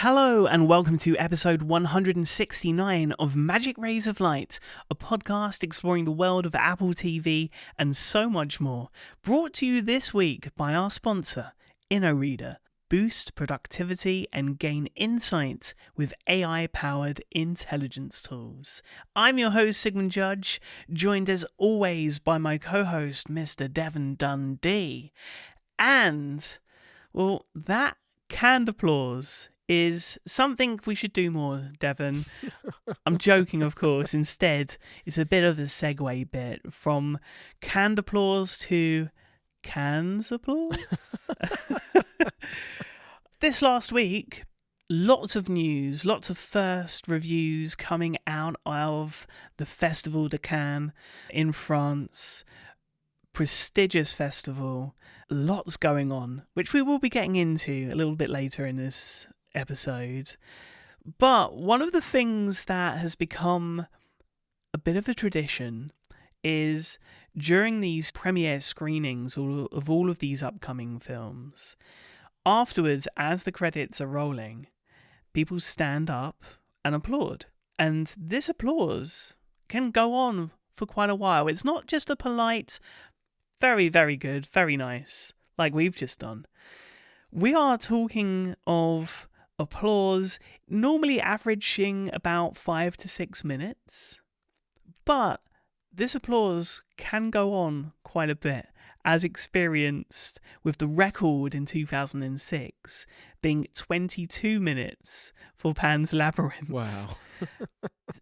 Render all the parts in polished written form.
Hello and welcome to episode 169 of Magic Rays of Light, a podcast exploring the world of Apple TV and so much more. Brought to you this week by our sponsor, InnoReader. Boost productivity and gain insight with AI-powered intelligence tools. I'm your host, Sigmund Judge, joined as always by my co-host, Mr. Devon Dundee. And, well, that canned applause is something we should do more, Devon. I'm joking, of course. Instead, it's a bit of a segue bit from canned applause to cans applause. This last week, lots of news, lots of first reviews coming out of the Festival de Cannes in France. Prestigious festival. Lots going on, which we will be getting into a little bit later in this episode. But one of the things that has become a bit of a tradition is during these premiere screenings of all of these upcoming films, afterwards, as the credits are rolling, people stand up and applaud. And this applause can go on for quite a while. It's not just a polite, very, very good, very nice, like we've just done. We are talking of applause normally averaging about 5 to 6 minutes, but this applause can go on quite a bit, as experienced with the record in 2006 being 22 minutes for Pan's Labyrinth. Wow.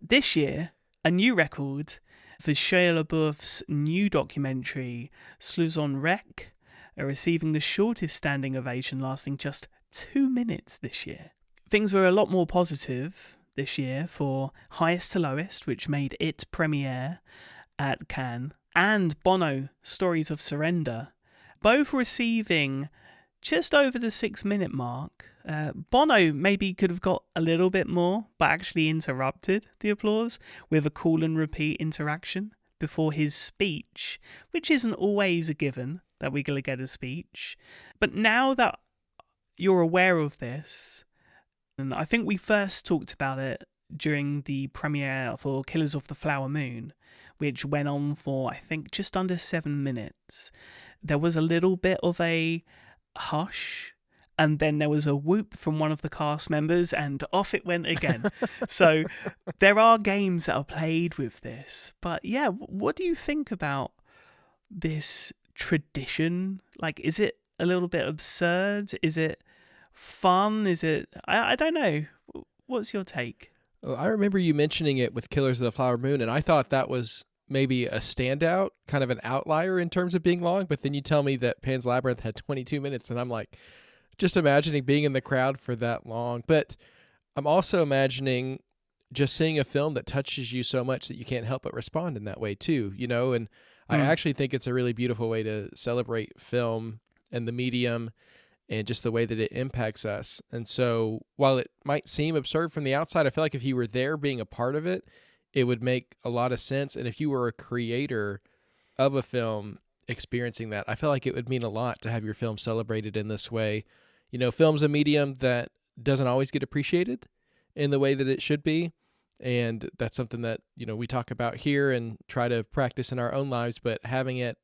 This year, a new record for Shia LaBeouf's new documentary, Sluiz Rec, are receiving the shortest standing ovation, lasting just 2 minutes this year. Things were a lot more positive this year for Highest to Lowest, which made its premiere at Cannes, and Bono, Stories of Surrender, both receiving just over the 6 minute mark. Bono maybe could have got a little bit more, but actually interrupted the applause with a call and repeat interaction before his speech, which isn't always a given that we're going to get a speech. But now that you're aware of this, and I think we first talked about it during the premiere for Killers of the Flower Moon, which went on for, I think, just under 7 minutes. There was a little bit of a hush, and then there was a whoop from one of the cast members, and off it went again. So there are games that are played with this. But yeah, what do you think about this tradition? Like, is it a little bit absurd? Is it fun? Is it... I don't know. What's your take? Well, I remember you mentioning it with Killers of the Flower Moon, and I thought that was maybe a standout, kind of an outlier in terms of being long, but then you tell me that Pan's Labyrinth had 22 minutes, and I'm like, just imagining being in the crowd for that long. But I'm also imagining just seeing a film that touches you so much that you can't help but respond in that way too, you know? And I actually think it's a really beautiful way to celebrate film and the medium and just the way that it impacts us. And so while it might seem absurd from the outside, I feel like if you were there being a part of it, it would make a lot of sense. And if you were a creator of a film experiencing that, I feel like it would mean a lot to have your film celebrated in this way. You know, film's a medium that doesn't always get appreciated in the way that it should be. And that's something that, you know, we talk about here and try to practice in our own lives, but having it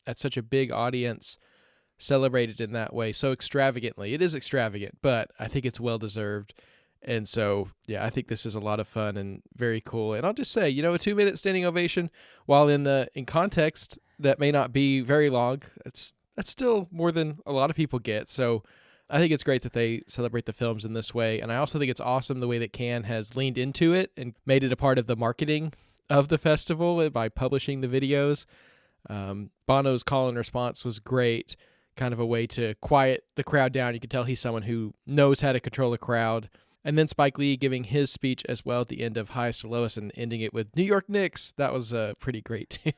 at such a big audience celebrated in that way so extravagantly. It is extravagant, but I think it's well-deserved. And so, yeah, I think this is a lot of fun and very cool. And I'll just say, you know, a 2 minute standing ovation, while in context that may not be very long, that's still more than a lot of people get. So I think it's great that they celebrate the films in this way. And I also think it's awesome the way that Cannes has leaned into it and made it a part of the marketing of the festival by publishing the videos. Bono's call and response was great. Kind of a way to quiet the crowd down. You can tell he's someone who knows how to control a crowd. And then Spike Lee giving his speech as well at the end of Highest to Lowest and ending it with New York Knicks. That was pretty great too.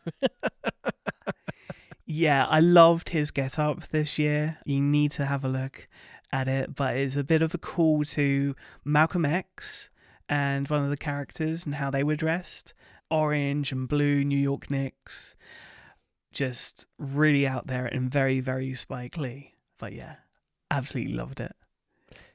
Yeah, I loved his get-up this year. You need to have a look at it, but it's a bit of a call to Malcolm X and one of the characters and how they were dressed. Orange and blue New York Knicks. Just really out there and very, very Spike Lee. But yeah, absolutely loved it.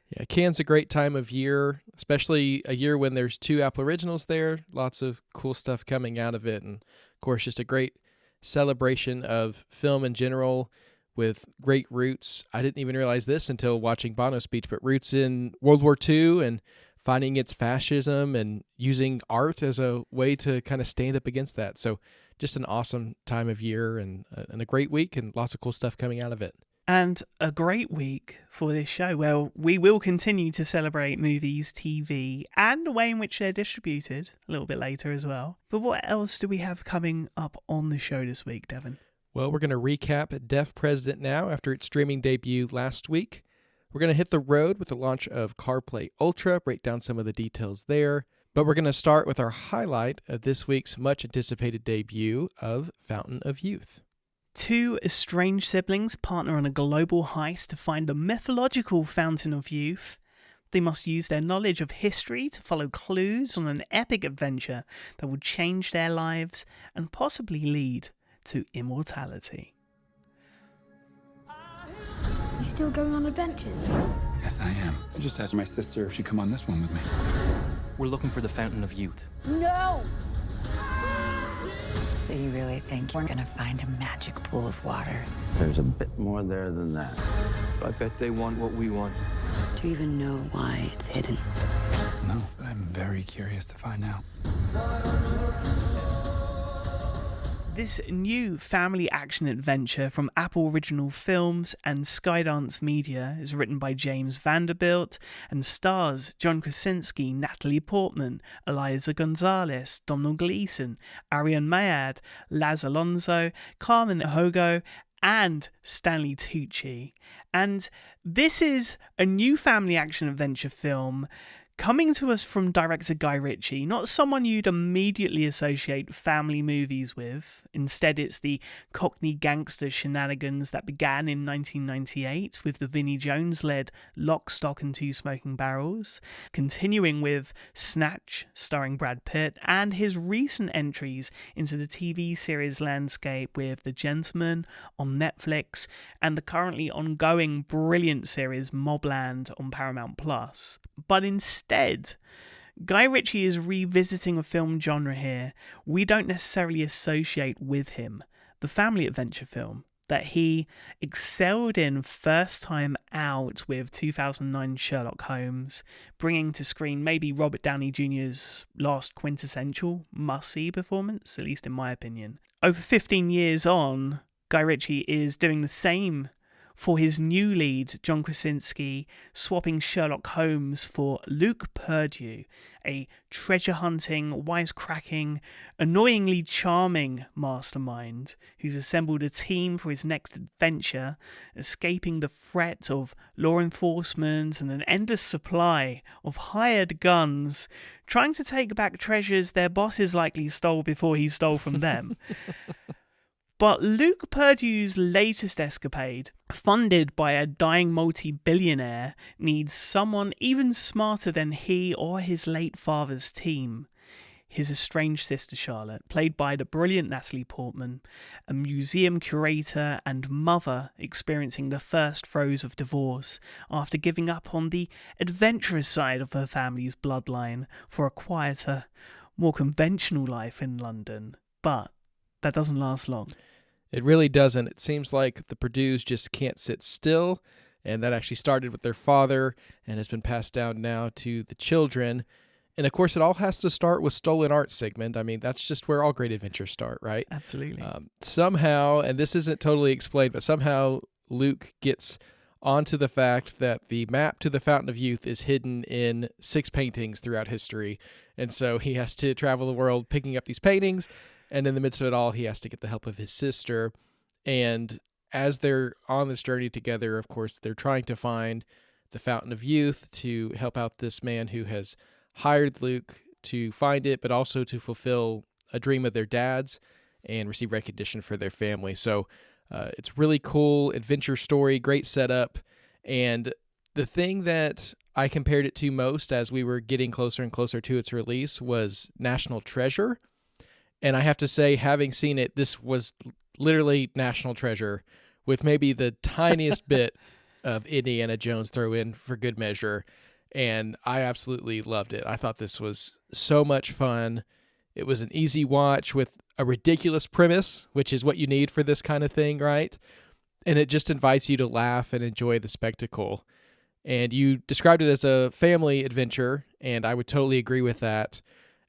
Yeah, Cannes a great time of year, especially a year when there's 2 Apple Originals there. Lots of cool stuff coming out of it. And, of course, just a great celebration of film in general with great roots. I didn't even realize this until watching Bono's speech, but roots in World War II and finding its fascism and using art as a way to kind of stand up against that. So just an awesome time of year and a great week and lots of cool stuff coming out of it. And a great week for this show. Well, we will continue to celebrate movies, TV, and the way in which they're distributed a little bit later as well. But what else do we have coming up on the show this week, Devon? Well, we're going to recap Deaf President Now after its streaming debut last week. We're going to hit the road with the launch of CarPlay Ultra, break down some of the details there. But we're going to start with our highlight of this week's much-anticipated debut of Fountain of Youth. 2 estranged siblings partner on a global heist to find the mythological Fountain of Youth. They must use their knowledge of history to follow clues on an epic adventure that will change their lives and possibly lead to immortality. You still going on adventures? Yes, I am. I just asked my sister if she'd come on this one with me. We're looking for the Fountain of Youth. No! So you really think we're gonna find a magic pool of water? There's a bit more there than that. I bet they want what we want. Do you even know why it's hidden? No, but I'm very curious to find out. This new family action adventure from Apple Original Films and Skydance Media is written by James Vanderbilt and stars John Krasinski, Natalie Portman, Eliza Gonzalez, Domhnall Gleeson, Arian Mayad, Laz Alonso, Carmen Ejogo, and Stanley Tucci. And this is a new family action adventure film coming to us from director Guy Ritchie, not someone you'd immediately associate family movies with. Instead, it's the Cockney gangster shenanigans that began in 1998 with the Vinnie Jones-led Lock, Stock and Two Smoking Barrels, continuing with Snatch, starring Brad Pitt, and his recent entries into the TV series landscape with The Gentleman on Netflix and the currently ongoing brilliant series Mobland on Paramount+. But instead, Guy Ritchie is revisiting a film genre here we don't necessarily associate with him, the family adventure film that he excelled in first time out with 2009 Sherlock Holmes, bringing to screen maybe Robert Downey Jr.'s last quintessential must-see performance, at least in my opinion. Over 15 years on, Guy Ritchie is doing the same for his new lead, John Krasinski, swapping Sherlock Holmes for Luke Perdue, a treasure-hunting, wisecracking, annoyingly charming mastermind who's assembled a team for his next adventure, escaping the threat of law enforcement and an endless supply of hired guns, trying to take back treasures their bosses likely stole before he stole from them. But Luke Perdue's latest escapade, funded by a dying multi-billionaire, needs someone even smarter than he or his late father's team. His estranged sister Charlotte, played by the brilliant Natalie Portman, a museum curator and mother experiencing the first throes of divorce after giving up on the adventurous side of her family's bloodline for a quieter, more conventional life in London. But that doesn't last long. It really doesn't. It seems like the Perdues just can't sit still, and that actually started with their father and has been passed down now to the children. And of course, it all has to start with stolen art, Sigmund. I mean, that's just where all great adventures start, right? Absolutely. Somehow, and this isn't totally explained, but somehow Luke gets onto the fact that the map to the Fountain of Youth is hidden in 6 paintings throughout history. And so he has to travel the world picking up these paintings. And in the midst of it all, he has to get the help of his sister. And as they're on this journey together, of course, they're trying to find the Fountain of Youth to help out this man who has hired Luke to find it, but also to fulfill a dream of their dad's and receive recognition for their family. So it's really cool adventure story, great setup. And the thing that I compared it to most as we were getting closer and closer to its release was National Treasure. And I have to say, having seen it, this was literally National Treasure with maybe the tiniest bit of Indiana Jones throw in for good measure. And I absolutely loved it. I thought this was so much fun. It was an easy watch with a ridiculous premise, which is what you need for this kind of thing, right? And it just invites you to laugh and enjoy the spectacle. And you described it as a family adventure, and I would totally agree with that.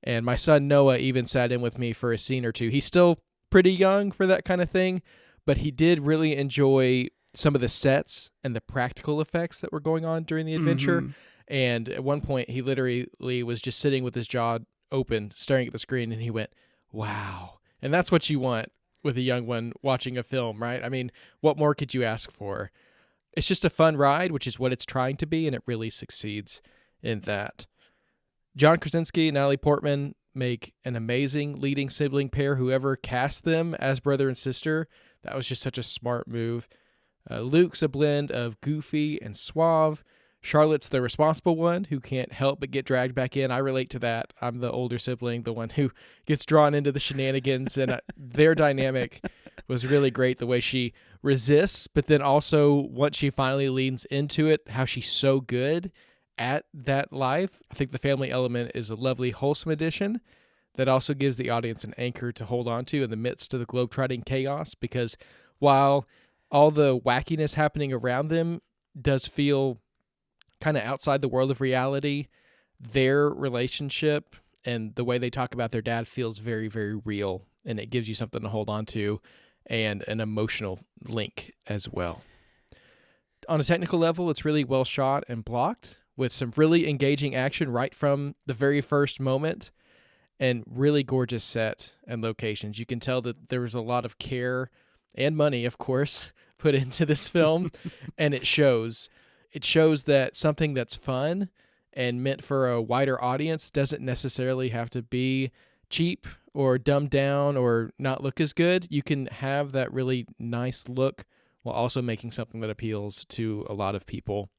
And my son Noah even sat in with me for a scene or two. He's still pretty young for that kind of thing, but he did really enjoy some of the sets and the practical effects that were going on during the adventure. Mhm. And at one point, he literally was just sitting with his jaw open, staring at the screen, and he went, wow. And that's what you want with a young one watching a film, right? I mean, what more could you ask for? It's just a fun ride, which is what it's trying to be, and it really succeeds in that. John Krasinski and Natalie Portman make an amazing leading sibling pair. Whoever cast them as brother and sister, that was just such a smart move. Luke's a blend of goofy and suave. Charlotte's the responsible one who can't help but get dragged back in. I relate to that. I'm the older sibling, the one who gets drawn into the shenanigans, and their dynamic was really great. The way she resists, but then also once she finally leans into it, how she's so good at that life. I think the family element is a lovely, wholesome addition that also gives the audience an anchor to hold on to in the midst of the globetrotting chaos, because while all the wackiness happening around them does feel kind of outside the world of reality, their relationship and the way they talk about their dad feels very, very real, and it gives you something to hold on to and an emotional link as well. On a technical level, it's really well shot and blocked with some really engaging action right from the very first moment and really gorgeous set and locations. You can tell that there was a lot of care and money, of course, put into this film, and it shows. It shows that something that's fun and meant for a wider audience doesn't necessarily have to be cheap or dumbed down or not look as good. You can have that really nice look while also making something that appeals to a lot of people.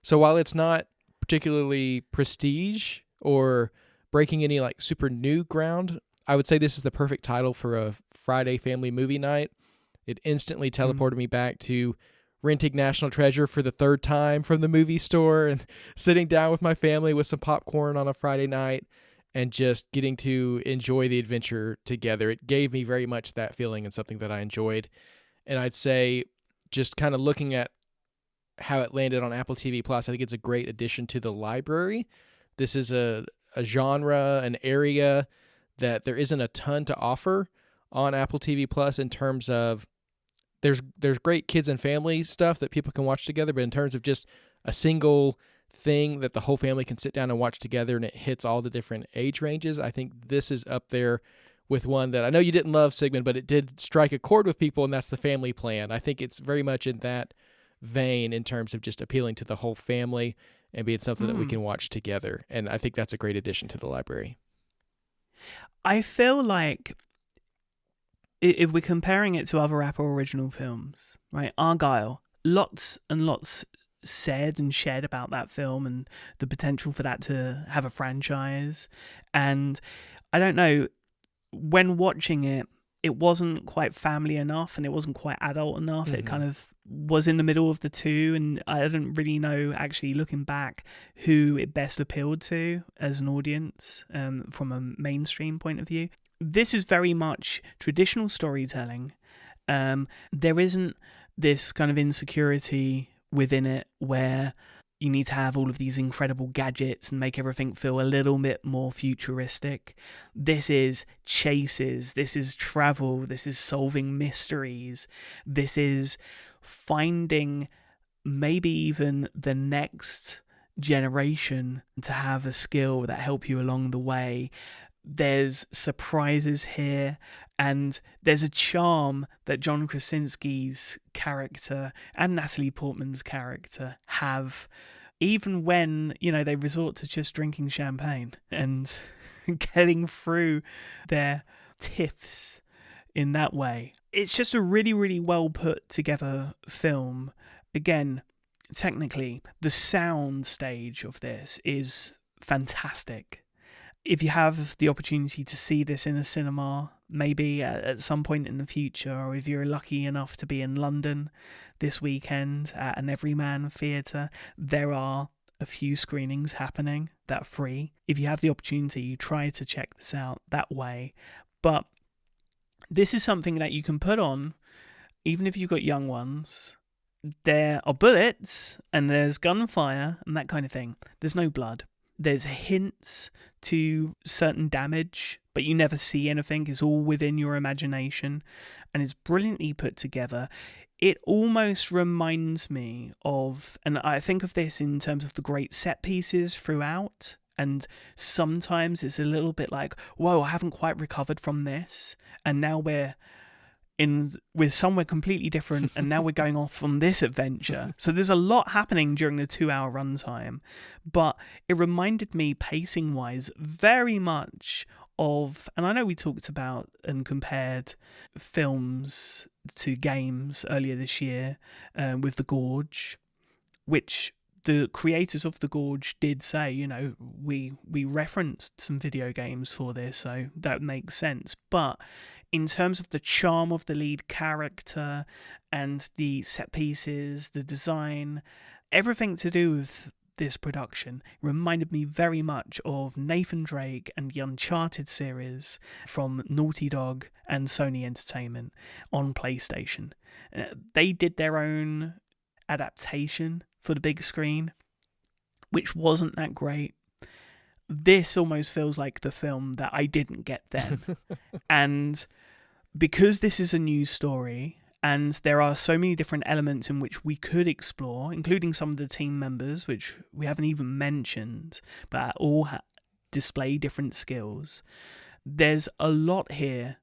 So while it's not particularly prestige or breaking any like super new ground, I would say this is the perfect title for a Friday family movie night. It instantly teleported me back to renting National Treasure for the third time from the movie store and sitting down with my family with some popcorn on a Friday night and just getting to enjoy the adventure together. It gave me very much that feeling and something that I enjoyed. And I'd say just kind of looking at how it landed on Apple TV Plus, I think it's a great addition to the library. This is a genre, an area that there isn't a ton to offer on Apple TV Plus in terms of there's great kids and family stuff that people can watch together, but in terms of just a single thing that the whole family can sit down and watch together and it hits all the different age ranges, I think this is up there with one that I know you didn't love, Sigmund, but it did strike a chord with people, and that's The Family Plan. I think it's very much in that vein in terms of just appealing to the whole family and being something that we can watch together. And I think that's a great addition to the library. I feel like if we're comparing it to other Apple original films, right? Argyle, lots and lots said and shared about that film and the potential for that to have a franchise. And I don't know, when watching it, it wasn't quite family enough and it wasn't quite adult enough. It kind of was in the middle of the two, and I didn't really know, actually looking back, who it best appealed to as an audience from a mainstream point of view. This is very much traditional storytelling. There isn't this kind of insecurity within it where you need to have all of these incredible gadgets and make everything feel a little bit more futuristic. This is chases, this is travel, this is solving mysteries, this is finding maybe even the next generation to have a skill that help you along the way. There's surprises here, and there's a charm that John Krasinski's character and Natalie Portman's character have, even when, you know, they resort to just drinking champagne and getting through their tiffs in that way. It's just a really, really well put together film. Again, technically, the sound stage of this is fantastic. If you have the opportunity to see this in a cinema, maybe at some point in the future, or if you're lucky enough to be in London this weekend at an Everyman Theatre, there are a few screenings happening that are free. If you have the opportunity, you try to check this out that way. But this is something that you can put on, even if you've got young ones. There are bullets, and there's gunfire, and that kind of thing. There's no blood. There's hints to certain damage, but you never see anything. It's all within your imagination, and it's brilliantly put together. It almost reminds me of, and I think of this in terms of the great set pieces throughout, and sometimes it's a little bit like, whoa, I haven't quite recovered from this, and now we're somewhere completely different, and now we're going off on this adventure. So there's a lot happening during the 2-hour runtime, but it reminded me, pacing wise, very much of, and I know we talked about and compared films to games earlier this year with The Gorge, which the creators of The Gorge did say, you know, we referenced some video games for this, so that makes sense. But in terms of the charm of the lead character and the set pieces, the design, everything to do with this production reminded me very much of Nathan Drake and the Uncharted series from Naughty Dog and Sony Entertainment on PlayStation. They did their own adaptation for the big screen, which wasn't that great. This almost feels like the film that I didn't get then. And because this is a new story, and there are so many different elements in which we could explore, including some of the team members, which we haven't even mentioned, but all display different skills. There's a lot here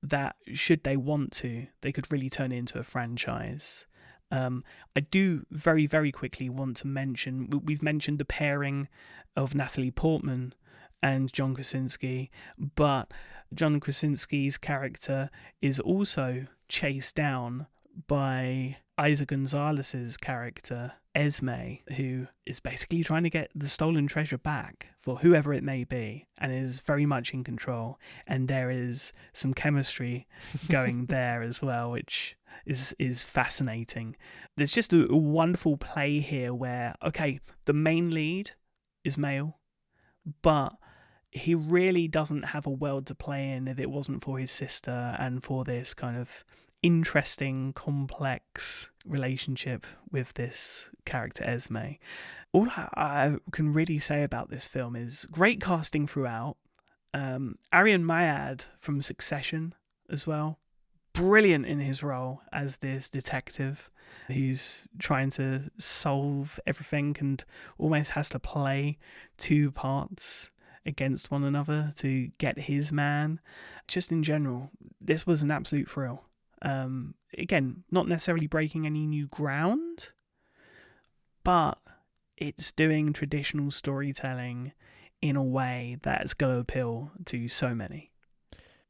that, should they want to, they could really turn into a franchise. I do very, very quickly want to mention, we've mentioned the pairing of Natalie Portman and John Krasinski, but John Krasinski's character is also chased down by Isa Gonzalez's character, Esme, who is basically trying to get the stolen treasure back for whoever it may be, and is very much in control. And there is some chemistry going there as well, which is fascinating. There's just a wonderful play here where, okay, the main lead is male, but he really doesn't have a world to play in if it wasn't for his sister and for this kind of interesting, complex relationship with this character, Esme. All I can really say about this film is great casting throughout. Arian Mayad from Succession as well. Brilliant in his role as this detective who's trying to solve everything and almost has to play two parts against one another to get his man. Just in general, this was an absolute thrill. Again, not necessarily breaking any new ground, but it's doing traditional storytelling in a way that's going to appeal to so many.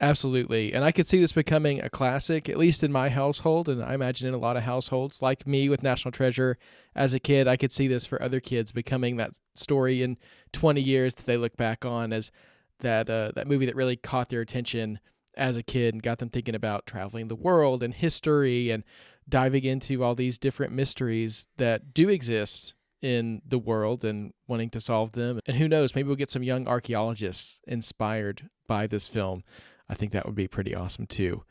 Absolutely. And I could see this becoming a classic, at least in my household, and I imagine in a lot of households. Like me with National Treasure as a kid, I could see this for other kids becoming that story in 20 years that they look back on as that movie that really caught their attention as a kid and got them thinking about traveling the world and history and diving into all these different mysteries that do exist in the world and wanting to solve them. And who knows, maybe we'll get some young archaeologists inspired by this film. I think that would be pretty awesome too.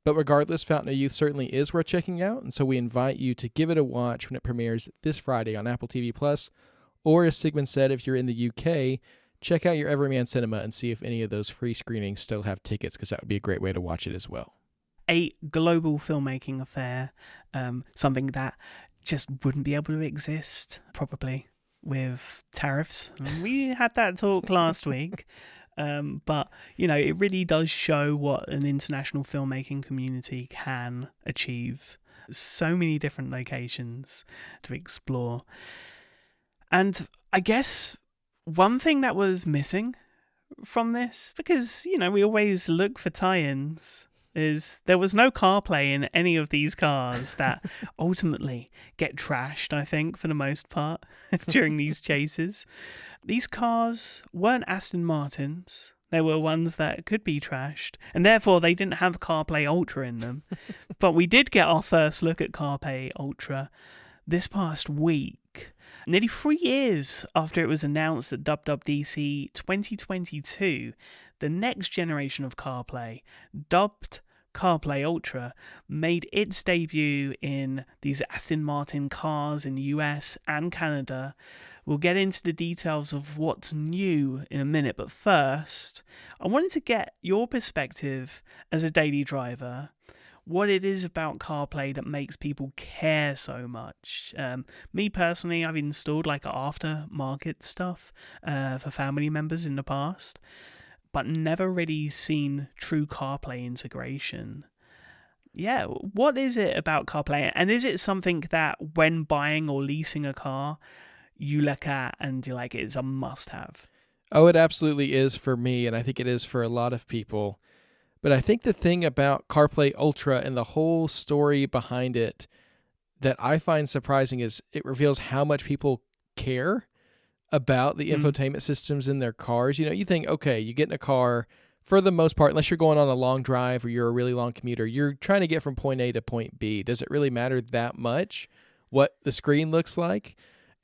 But regardless, Fountain of Youth certainly is worth checking out, and so we invite you to give it a watch when it premieres this Friday on Apple TV+, or as Sigmund said, if you're in the UK, check out your Everyman Cinema and see if any of those free screenings still have tickets, because that would be a great way to watch it as well. A global filmmaking affair, something that just wouldn't be able to exist, probably, with tariffs. We had that talk last week. But, you know, it really does show what an international filmmaking community can achieve. So many different locations to explore. And I guess one thing that was missing from this, because, you know, we always look for tie-ins, is there was no CarPlay in any of these cars that ultimately get trashed, I think, for the most part, during these chases. These cars weren't Aston Martins. They were ones that could be trashed, and therefore they didn't have CarPlay Ultra in them. But we did get our first look at CarPlay Ultra this past week, nearly 3 years after it was announced at WWDC 2022. The next generation of CarPlay, dubbed CarPlay Ultra, made its debut in these Aston Martin cars in the US and Canada. We'll get into the details of what's new in a minute, but first, I wanted to get your perspective as a daily driver, what it is about CarPlay that makes people care so much. Me personally, I've installed like aftermarket stuff for family members in the past, but never really seen true CarPlay integration. Yeah, what is it about CarPlay? And is it something that when buying or leasing a car, you look at and you're like, it's a must-have? Oh, it absolutely is for me, and I think it is for a lot of people. But I think the thing about CarPlay Ultra and the whole story behind it that I find surprising is it reveals how much people care about the infotainment systems in their cars. You know, you think, okay, you get in a car, for the most part, unless you're going on a long drive or you're a really long commuter, you're trying to get from point A to point B. Does it really matter that much what the screen looks like?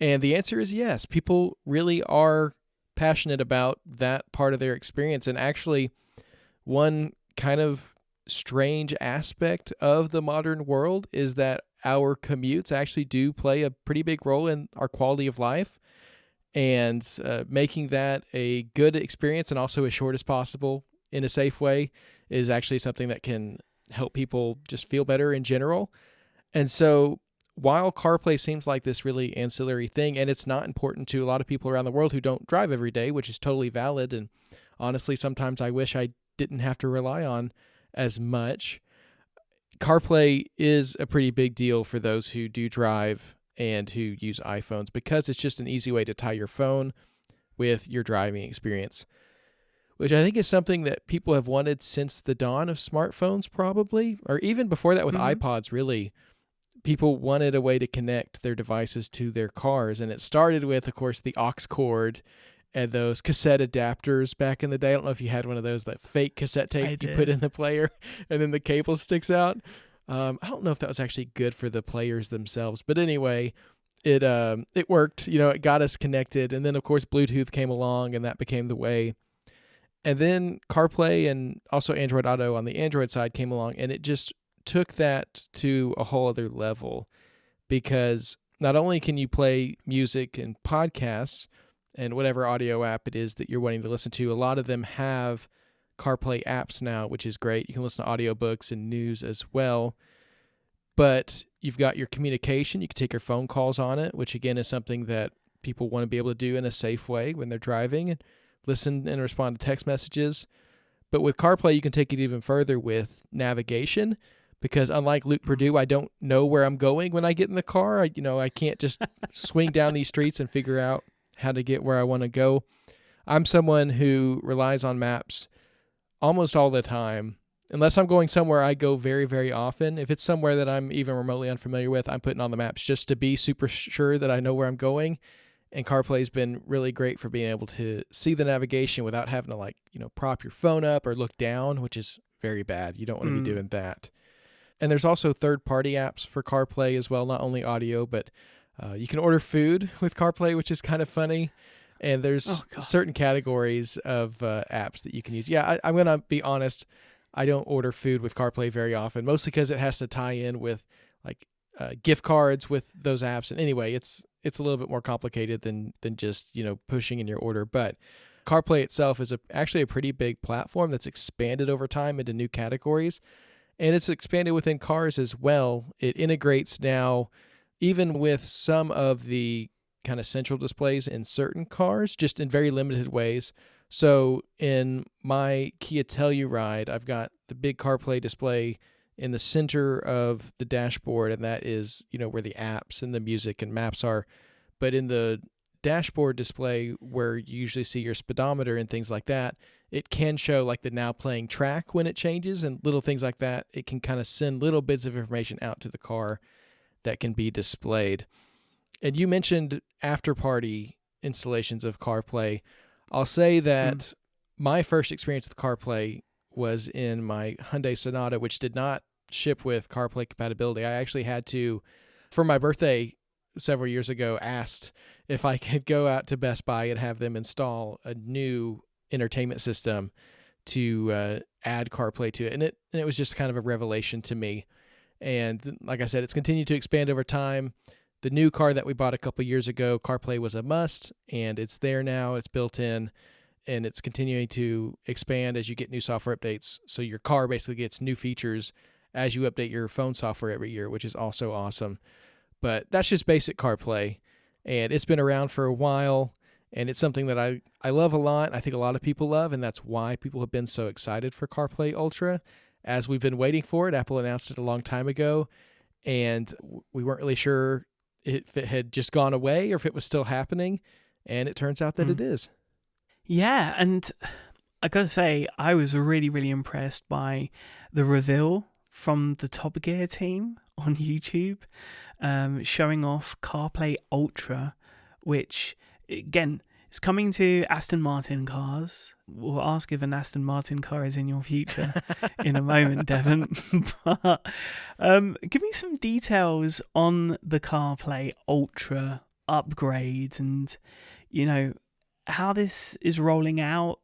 And the answer is yes. People really are passionate about that part of their experience. And actually, one kind of strange aspect of the modern world is that our commutes actually do play a pretty big role in our quality of life. And making that a good experience and also as short as possible in a safe way is actually something that can help people just feel better in general. And so while CarPlay seems like this really ancillary thing, and it's not important to a lot of people around the world who don't drive every day, which is totally valid, and honestly, sometimes I wish I didn't have to rely on as much, CarPlay is a pretty big deal for those who do drive and who use iPhones because it's just an easy way to tie your phone with your driving experience, which I think is something that people have wanted since the dawn of smartphones probably, or even before that with iPods really. People wanted a way to connect their devices to their cars, and it started with, of course, the aux cord and those cassette adapters back in the day. I don't know if you had one of those, that fake cassette tape you put in the player and then the cable sticks out. I don't know if that was actually good for the players themselves, but anyway, it worked. You know, it got us connected, and then of course Bluetooth came along, and that became the way. And then CarPlay and also Android Auto on the Android side came along, and it just took that to a whole other level, because not only can you play music and podcasts and whatever audio app it is that you're wanting to listen to, a lot of them have CarPlay apps now, which is great. You can listen to audiobooks and news as well. But you've got your communication. You can take your phone calls on it, which again is something that people want to be able to do in a safe way when they're driving, and listen and respond to text messages. But with CarPlay, you can take it even further with navigation, because unlike Luke Perdue, I don't know where I'm going when I get in the car. I can't just swing down these streets and figure out how to get where I want to go. I'm someone who relies on maps almost all the time. Unless I'm going somewhere I go very, very often. If it's somewhere that I'm even remotely unfamiliar with, I'm putting on the maps just to be super sure that I know where I'm going. And CarPlay's been really great for being able to see the navigation without having to prop your phone up or look down, which is very bad. You don't want to be doing that. And there's also third-party apps for CarPlay as well, not only audio, but you can order food with CarPlay, which is kind of funny. And there's certain categories of apps that you can use. Yeah, I'm going to be honest. I don't order food with CarPlay very often, mostly because it has to tie in with gift cards with those apps. And anyway, it's a little bit more complicated than just pushing in your order. But CarPlay itself is actually a pretty big platform that's expanded over time into new categories. And it's expanded within cars as well. It integrates now even with some of the kind of central displays in certain cars, just in very limited ways. So in my Kia Telluride, I've got the big CarPlay display in the center of the dashboard, and that is, where the apps and the music and maps are. But in the dashboard display where you usually see your speedometer and things like that, it can show the now playing track when it changes and little things like that. It can kind of send little bits of information out to the car that can be displayed. And you mentioned after-party installations of CarPlay. I'll say that my first experience with CarPlay was in my Hyundai Sonata, which did not ship with CarPlay compatibility. I actually had to, for my birthday several years ago, asked if I could go out to Best Buy and have them install a new entertainment system to add CarPlay to it. And it was just kind of a revelation to me. And like I said, it's continued to expand over time. The new car that we bought a couple years ago, CarPlay was a must, and it's there now. It's built in, and it's continuing to expand as you get new software updates. So your car basically gets new features as you update your phone software every year, which is also awesome. But that's just basic CarPlay, and it's been around for a while, and it's something that I love a lot. I think a lot of people love, and that's why people have been so excited for CarPlay Ultra. As we've been waiting for it, Apple announced it a long time ago, and we weren't really sure if it had just gone away or if it was still happening, and it turns out that it is. Yeah, and I gotta say, I was really, really impressed by the reveal from the Top Gear team on YouTube, showing off CarPlay Ultra, which, again, is coming to Aston Martin cars. We'll ask if an Aston Martin car is in your future in a moment, Devon. But give me some details on the CarPlay Ultra upgrade and, how this is rolling out.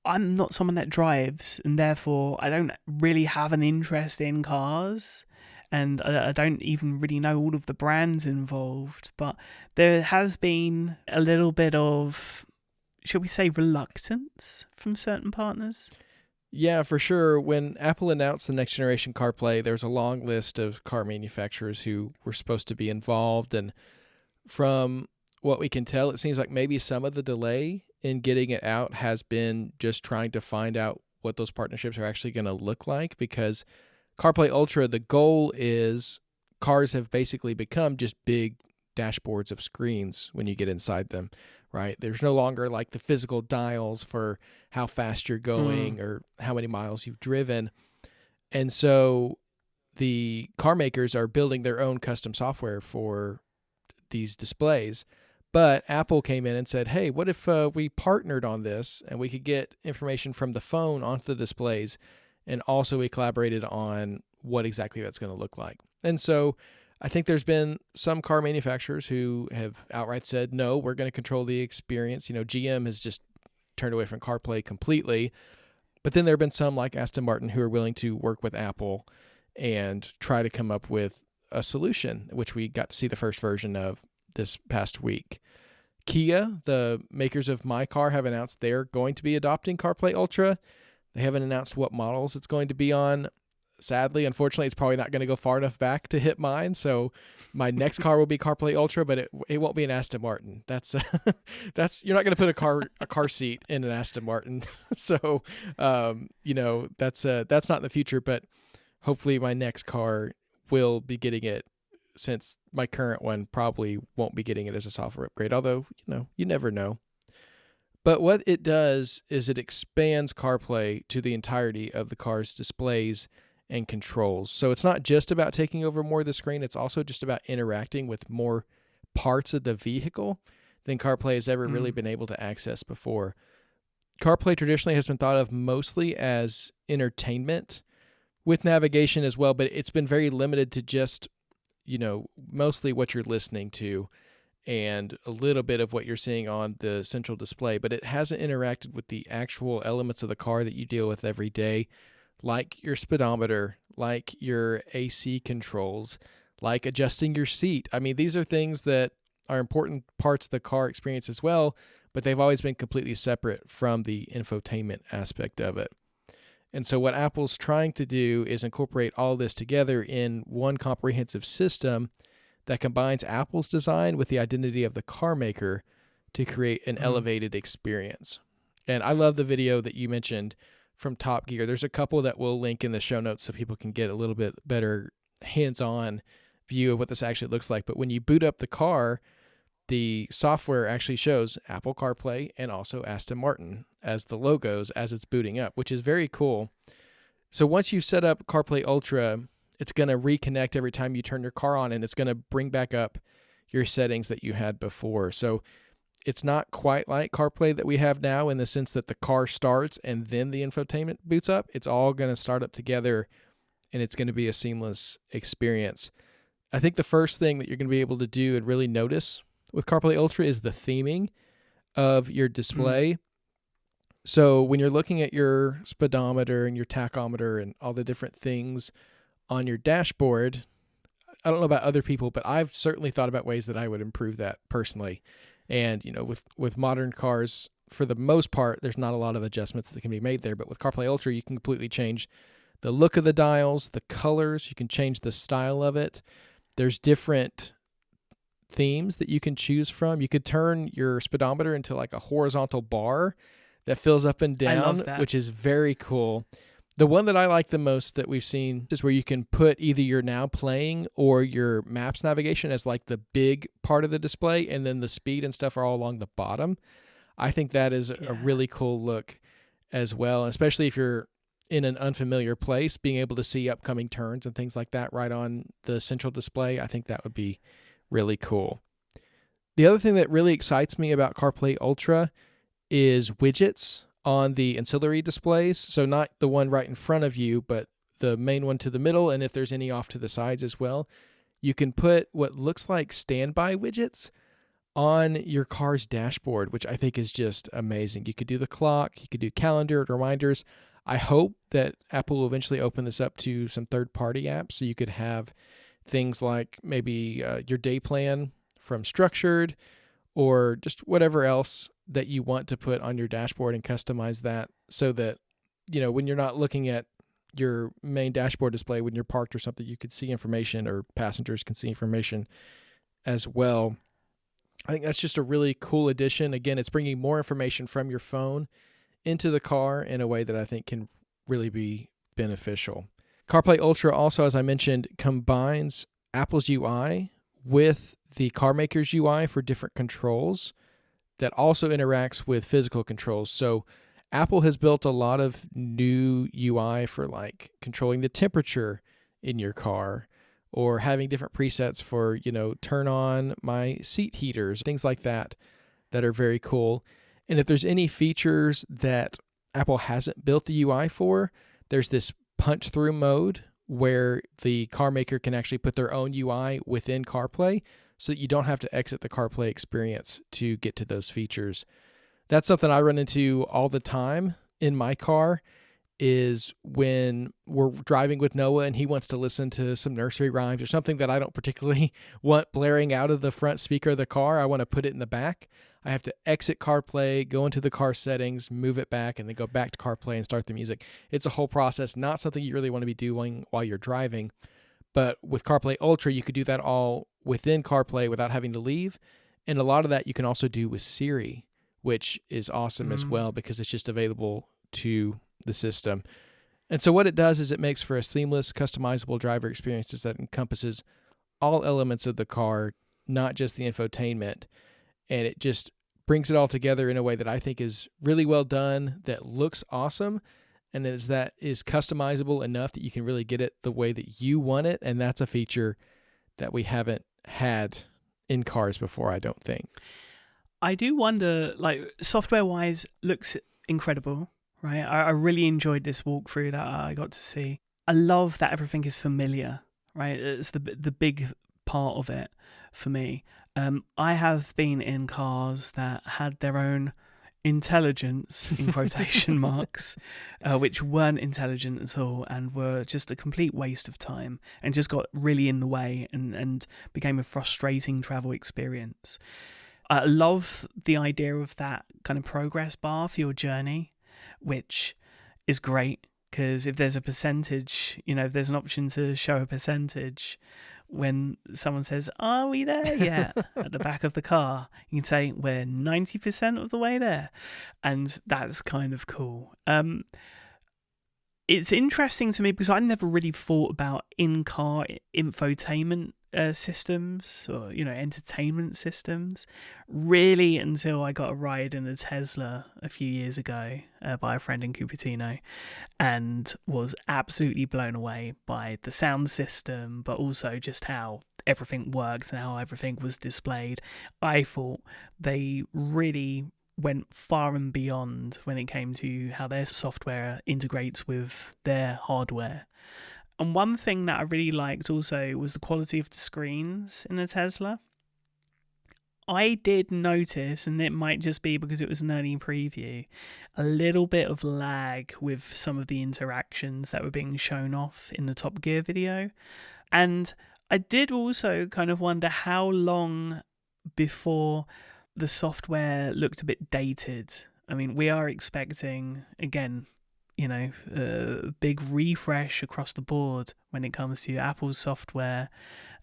I'm not someone that drives, and therefore I don't really have an interest in cars, and I don't even really know all of the brands involved, but there has been a little bit of, shall we say, reluctance from certain partners. Yeah, for sure. When Apple announced the next generation CarPlay, there was a long list of car manufacturers who were supposed to be involved, and from what we can tell, it seems like maybe some of the delay in getting it out has been just trying to find out what those partnerships are actually going to look like, because CarPlay Ultra, the goal is cars have basically become just big dashboards of screens when you get inside them, right? There's no longer like the physical dials for how fast you're going or how many miles you've driven. And so the car makers are building their own custom software for these displays. But Apple came in and said, hey, what if we partnered on this and we could get information from the phone onto the displays, and also we collaborated on what exactly that's going to look like. And so I think there's been some car manufacturers who have outright said, no, we're going to control the experience. GM has just turned away from CarPlay completely. But then there have been some like Aston Martin who are willing to work with Apple and try to come up with a solution, which we got to see the first version of this past week. Kia, the makers of my car, have announced they're going to be adopting CarPlay Ultra. They haven't announced what models it's going to be on. Sadly, unfortunately, it's probably not going to go far enough back to hit mine. So my next car will be CarPlay Ultra, but it won't be an Aston Martin. That's you're not going to put a car seat in an Aston Martin. So that's not in the future. But hopefully, my next car will be getting it, since my current one probably won't be getting it as a software upgrade. Although you never know. But what it does is it expands CarPlay to the entirety of the car's displays and controls. So it's not just about taking over more of the screen, it's also just about interacting with more parts of the vehicle than CarPlay has ever really been able to access before. CarPlay traditionally has been thought of mostly as entertainment with navigation as well, but it's been very limited to just, mostly what you're listening to and a little bit of what you're seeing on the central display, but it hasn't interacted with the actual elements of the car that you deal with every day, like your speedometer, like your AC controls, like adjusting your seat. I mean, these are things that are important parts of the car experience as well, but they've always been completely separate from the infotainment aspect of it. And so what Apple's trying to do is incorporate all this together in one comprehensive system that combines Apple's design with the identity of the car maker to create an elevated experience. And I love the video that you mentioned from Top Gear. There's a couple that we'll link in the show notes so people can get a little bit better hands-on view of what this actually looks like. But when you boot up the car, the software actually shows Apple CarPlay and also Aston Martin as the logos as it's booting up, which is very cool. So once you set up CarPlay Ultra, it's going to reconnect every time you turn your car on, and it's going to bring back up your settings that you had before. So It's not quite like CarPlay that we have now in the sense that the car starts and then the infotainment boots up. It's all going to start up together, and it's going to be a seamless experience. I think the first thing that you're going to be able to do and really notice with CarPlay Ultra is the theming of your display. So when you're looking at your speedometer and your tachometer and all the different things on your dashboard, I don't know about other people, but I've certainly thought about ways that I would improve that personally. And, you know, with modern cars, for the most part, there's not a lot of adjustments that can be made there. But with CarPlay Ultra, you can completely change the look of the dials, the colors. You can change the style of it. There's different themes that you can choose from. You could turn your speedometer into like a horizontal bar that fills up and down, which is very cool. The one that I like the most that we've seen is where you can put either your now playing or your maps navigation as like the big part of the display, and then the speed and stuff are all along the bottom. I think that is a really cool look as well, especially if you're in an unfamiliar place, being able to see upcoming turns and things like that right on the central display. I think that would be really cool. The other thing that really excites me about CarPlay Ultra is widgets on the ancillary displays. So not the one right in front of you, but the main one to the middle, and if there's any off to the sides as well. You can put what looks like standby widgets on your car's dashboard, which I think is just amazing. You could do the clock, you could do calendar reminders. I hope that Apple will eventually open this up to some third-party apps, so you could have things like maybe your day plan from Structured, or just whatever else that you want to put on your dashboard and customize that so that, you know, when you're not looking at your main dashboard display, when you're parked or something, you could see information, or passengers can see information as well. I think that's just a really cool addition. Again, it's bringing more information from your phone into the car in a way that I think can really be beneficial. CarPlay Ultra also, as I mentioned, combines Apple's UI with the car maker's UI for different controls that also interacts with physical controls. So Apple has built a lot of new UI for like controlling the temperature in your car, or having different presets for, you know, turn on my seat heaters, things like that, that are very cool. And if there's any features that Apple hasn't built the UI for, there's this punch through mode where the car maker can actually put their own UI within CarPlay, so that you don't have to exit the CarPlay experience to get to those features. That's something I run into all the time in my car, is when we're driving with Noah and he wants to listen to some nursery rhymes or something that I don't particularly want blaring out of the front speaker of the car. I want to put it in the back. I have to exit CarPlay, go into the car settings, move it back, and then go back to CarPlay and start the music. It's a whole process, not something you really want to be doing while you're driving. But with CarPlay Ultra, you could do that all within CarPlay without having to leave. And a lot of that you can also do with Siri, which is awesome as well, because it's just available to the system. And so what it does is it makes for a seamless, customizable driver experience that encompasses all elements of the car, not just the infotainment. And it just brings it all together in a way that I think is really well done, that looks awesome, and that is customizable enough that you can really get it the way that you want it. And that's a feature that we haven't had in cars before, I don't think. I do wonder, like, software-wise, looks incredible, right? I really enjoyed this walkthrough that I got to see. I love that everything is familiar, right? It's the big part of it for me. I have been in cars that had their own intelligence, in quotation marks, which weren't intelligent at all and were just a complete waste of time and just got really in the way and became a frustrating travel experience. I love the idea of that kind of progress bar for your journey, which is great, because if there's a percentage, you know, if there's an option to show a percentage when someone says, "Are we there yet?" at the back of the car, you can say, "We're 90% of the way there." And that's kind of cool. It's interesting to me because I never really thought about in-car infotainment systems, or, you know, entertainment systems, really until I got a ride in a Tesla a few years ago by a friend in Cupertino, and was absolutely blown away by the sound system, but also just how everything works and how everything was displayed. I thought they really went far and beyond when it came to how their software integrates with their hardware. And one thing that I really liked also was the quality of the screens in the Tesla. I did notice, and it might just be because it was an early preview, a little bit of lag with some of the interactions that were being shown off in the Top Gear video. And I did also kind of wonder how long before the software looked a bit dated. I mean, we are expecting, again, a big refresh across the board when it comes to Apple's software.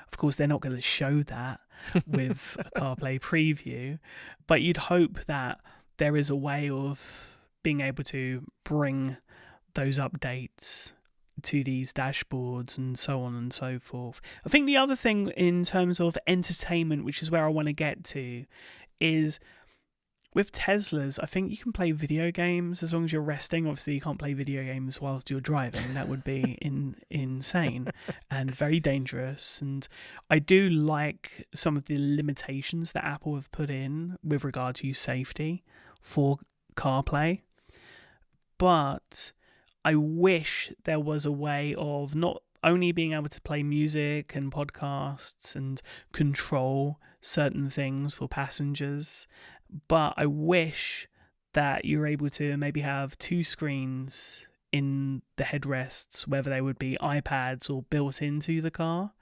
Of course, they're not going to show that with a CarPlay preview, but you'd hope that there is a way of being able to bring those updates to these dashboards and so on and so forth. I think the other thing in terms of entertainment, which is where I want to get to, is with Teslas, I think you can play video games as long as you're resting. Obviously, you can't play video games whilst you're driving. That would be insane and very dangerous. And I do like some of the limitations that Apple have put in with regard to safety for CarPlay. But I wish there was a way of not only being able to play music and podcasts and control certain things for passengers, but I wish that you're able to maybe have two screens in the headrests, whether they would be iPads or built into the car,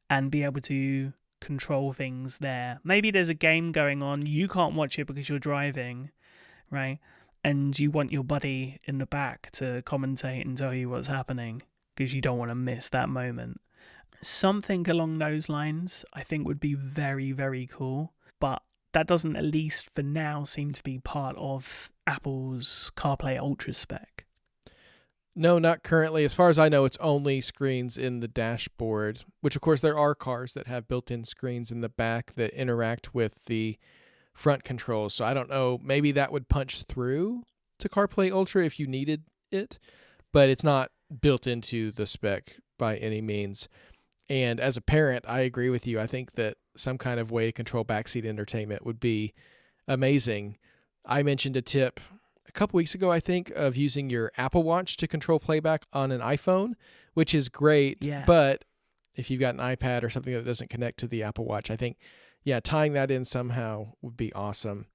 and be able to control things there. Maybe there's a game going on, you can't watch it because you're driving, right? And you want your buddy in the back to commentate and tell you what's happening because you don't want to miss that moment. Something along those lines I think would be very, very cool, but that doesn't, at least for now, seem to be part of Apple's CarPlay Ultra spec. No, not currently. As far as I know, it's only screens in the dashboard, which of course there are cars that have built-in screens in the back that interact with the front controls. So I don't know, maybe that would punch through to CarPlay Ultra if you needed it, but it's not built into the spec by any means. And as a parent, I agree with you. I think that some kind of way to control backseat entertainment would be amazing. I mentioned a tip a couple weeks ago, I think, of using your Apple Watch to control playback on an iPhone, which is great. Yeah. But if you've got an iPad or something that doesn't connect to the Apple Watch, I think, tying that in somehow would be awesome.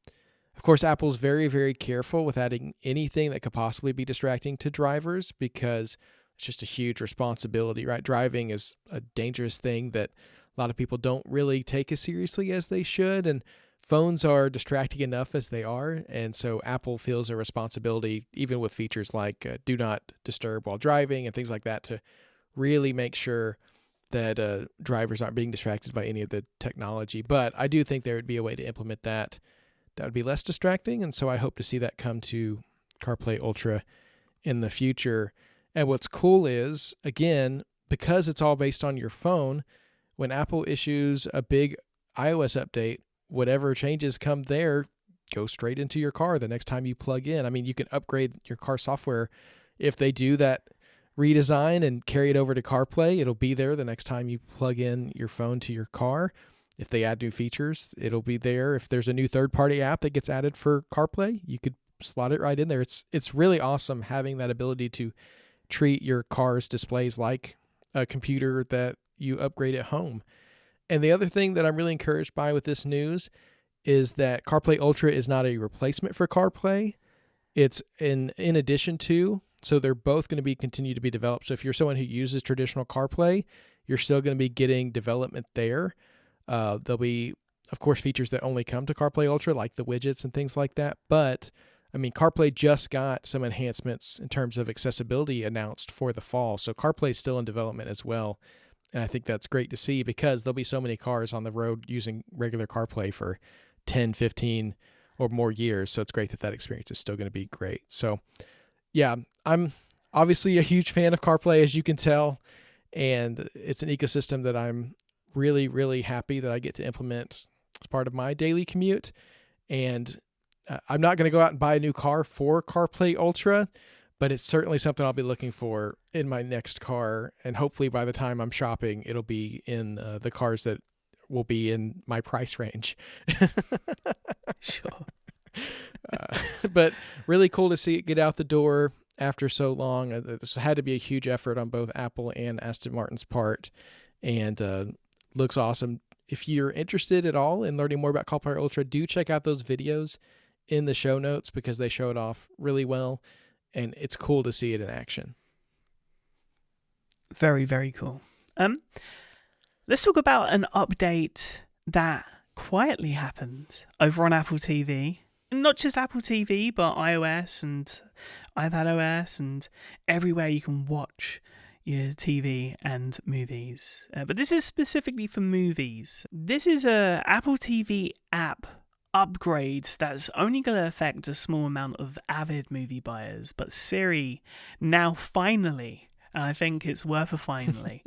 Of course, Apple's very, very careful with adding anything that could possibly be distracting to drivers because it's just a huge responsibility, right? Driving is a dangerous thing that a lot of people don't really take as seriously as they should, and phones are distracting enough as they are, and so Apple feels a responsibility, even with features like do not disturb while driving and things like that, to really make sure that drivers aren't being distracted by any of the technology. But I do think there would be a way to implement that would be less distracting, and so I hope to see that come to CarPlay Ultra in the future. And what's cool is, again, because it's all based on your phone, when Apple issues a big iOS update, whatever changes come there go straight into your car the next time you plug in. I mean, you can upgrade your car software. If they do that redesign and carry it over to CarPlay, it'll be there the next time you plug in your phone to your car. If they add new features, it'll be there. If there's a new third-party app that gets added for CarPlay, you could slot it right in there. It's really awesome having that ability to treat your car's displays like a computer that you upgrade at home. And the other thing that I'm really encouraged by with this news is that CarPlay Ultra is not a replacement for CarPlay. It's in addition to, so they're both going to continue to be developed. So if you're someone who uses traditional CarPlay, you're still going to be getting development there. There'll be, of course, features that only come to CarPlay Ultra, like the widgets and things like that. But I mean, CarPlay just got some enhancements in terms of accessibility announced for the fall. So CarPlay is still in development as well. And I think that's great to see because there'll be so many cars on the road using regular CarPlay for 10, 15 or more years. So it's great that experience is still going to be great. So yeah, I'm obviously a huge fan of CarPlay, as you can tell. And it's an ecosystem that I'm really, really happy that I get to implement as part of my daily commute. And I'm not going to go out and buy a new car for CarPlay Ultra, but it's certainly something I'll be looking for in my next car. And hopefully by the time I'm shopping, it'll be in the cars that will be in my price range. Sure. But really cool to see it get out the door after so long. This had to be a huge effort on both Apple and Aston Martin's part, and looks awesome. If you're interested at all in learning more about CarPlay Ultra, do check out those videos in the show notes because they show it off really well, and it's cool to see it in action. Very, very cool. Let's talk about an update that quietly happened over on Apple TV. Not just Apple TV, but iOS and iPadOS and everywhere you can watch your TV and movies. But this is specifically for movies. This is a Apple TV app upgrade that's only going to affect a small amount of avid movie buyers. But Siri now finally, and I think it's worth a finally,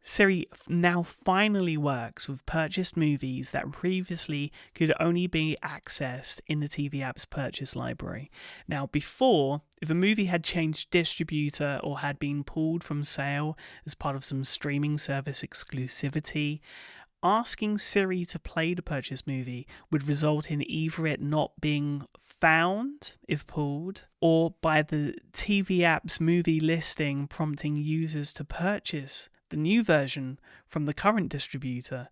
Siri now finally works with purchased movies that previously could only be accessed in the TV app's purchase library. Now, before, if a movie had changed distributor or had been pulled from sale as part of some streaming service exclusivity, asking Siri to play the purchased movie would result in either it not being found if pulled, or by the TV app's movie listing prompting users to purchase the new version from the current distributor,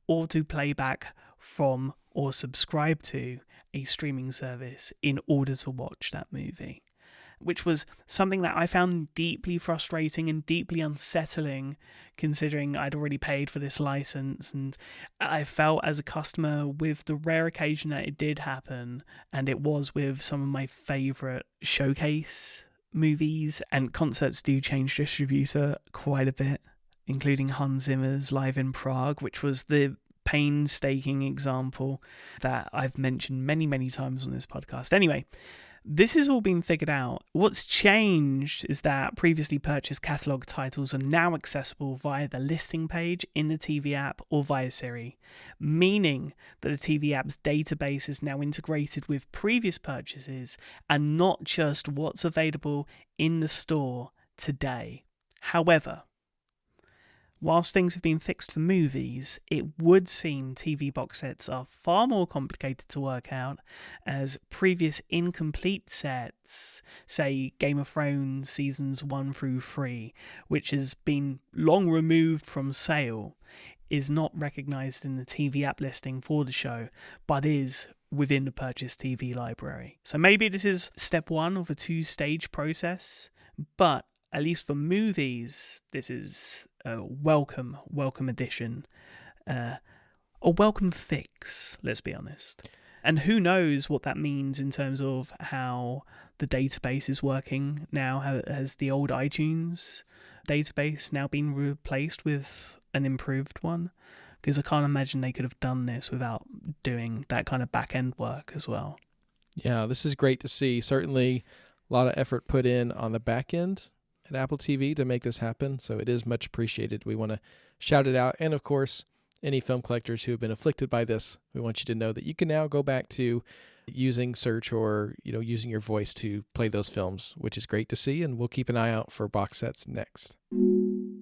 or to play back from or subscribe to a streaming service in order to watch that movie. Which was something that I found deeply frustrating and deeply unsettling, considering I'd already paid for this license, and I felt as a customer, with the rare occasion that it did happen, and it was with some of my favourite showcase movies, and concerts do change distributor quite a bit, including Hans Zimmer's Live in Prague, which was the painstaking example that I've mentioned many, many times on this podcast. Anyway, this has all been figured out. What's changed is that previously purchased catalogue titles are now accessible via the listing page in the TV app or via Siri, meaning that the TV app's database is now integrated with previous purchases and not just what's available in the store today. However, whilst things have been fixed for movies, it would seem TV box sets are far more complicated to work out, as previous incomplete sets, say Game of Thrones seasons 1 through 3, which has been long removed from sale, is not recognised in the TV app listing for the show, but is within the purchased TV library. So maybe this is step 1 of a 2-stage process, but at least for movies, this is a welcome addition, a welcome fix, let's be honest. And who knows what that means in terms of how the database is working now. Has the old iTunes database now been replaced with an improved one? Because I can't imagine they could have done this without doing that kind of back-end work as well. Yeah, this is great to see. Certainly a lot of effort put in on the back end at Apple TV to make this happen, so it is much appreciated. We want to shout it out, and of course, any film collectors who have been afflicted by this, we want you to know that you can now go back to using search or using your voice to play those films, which is great to see, and we'll keep an eye out for box sets next.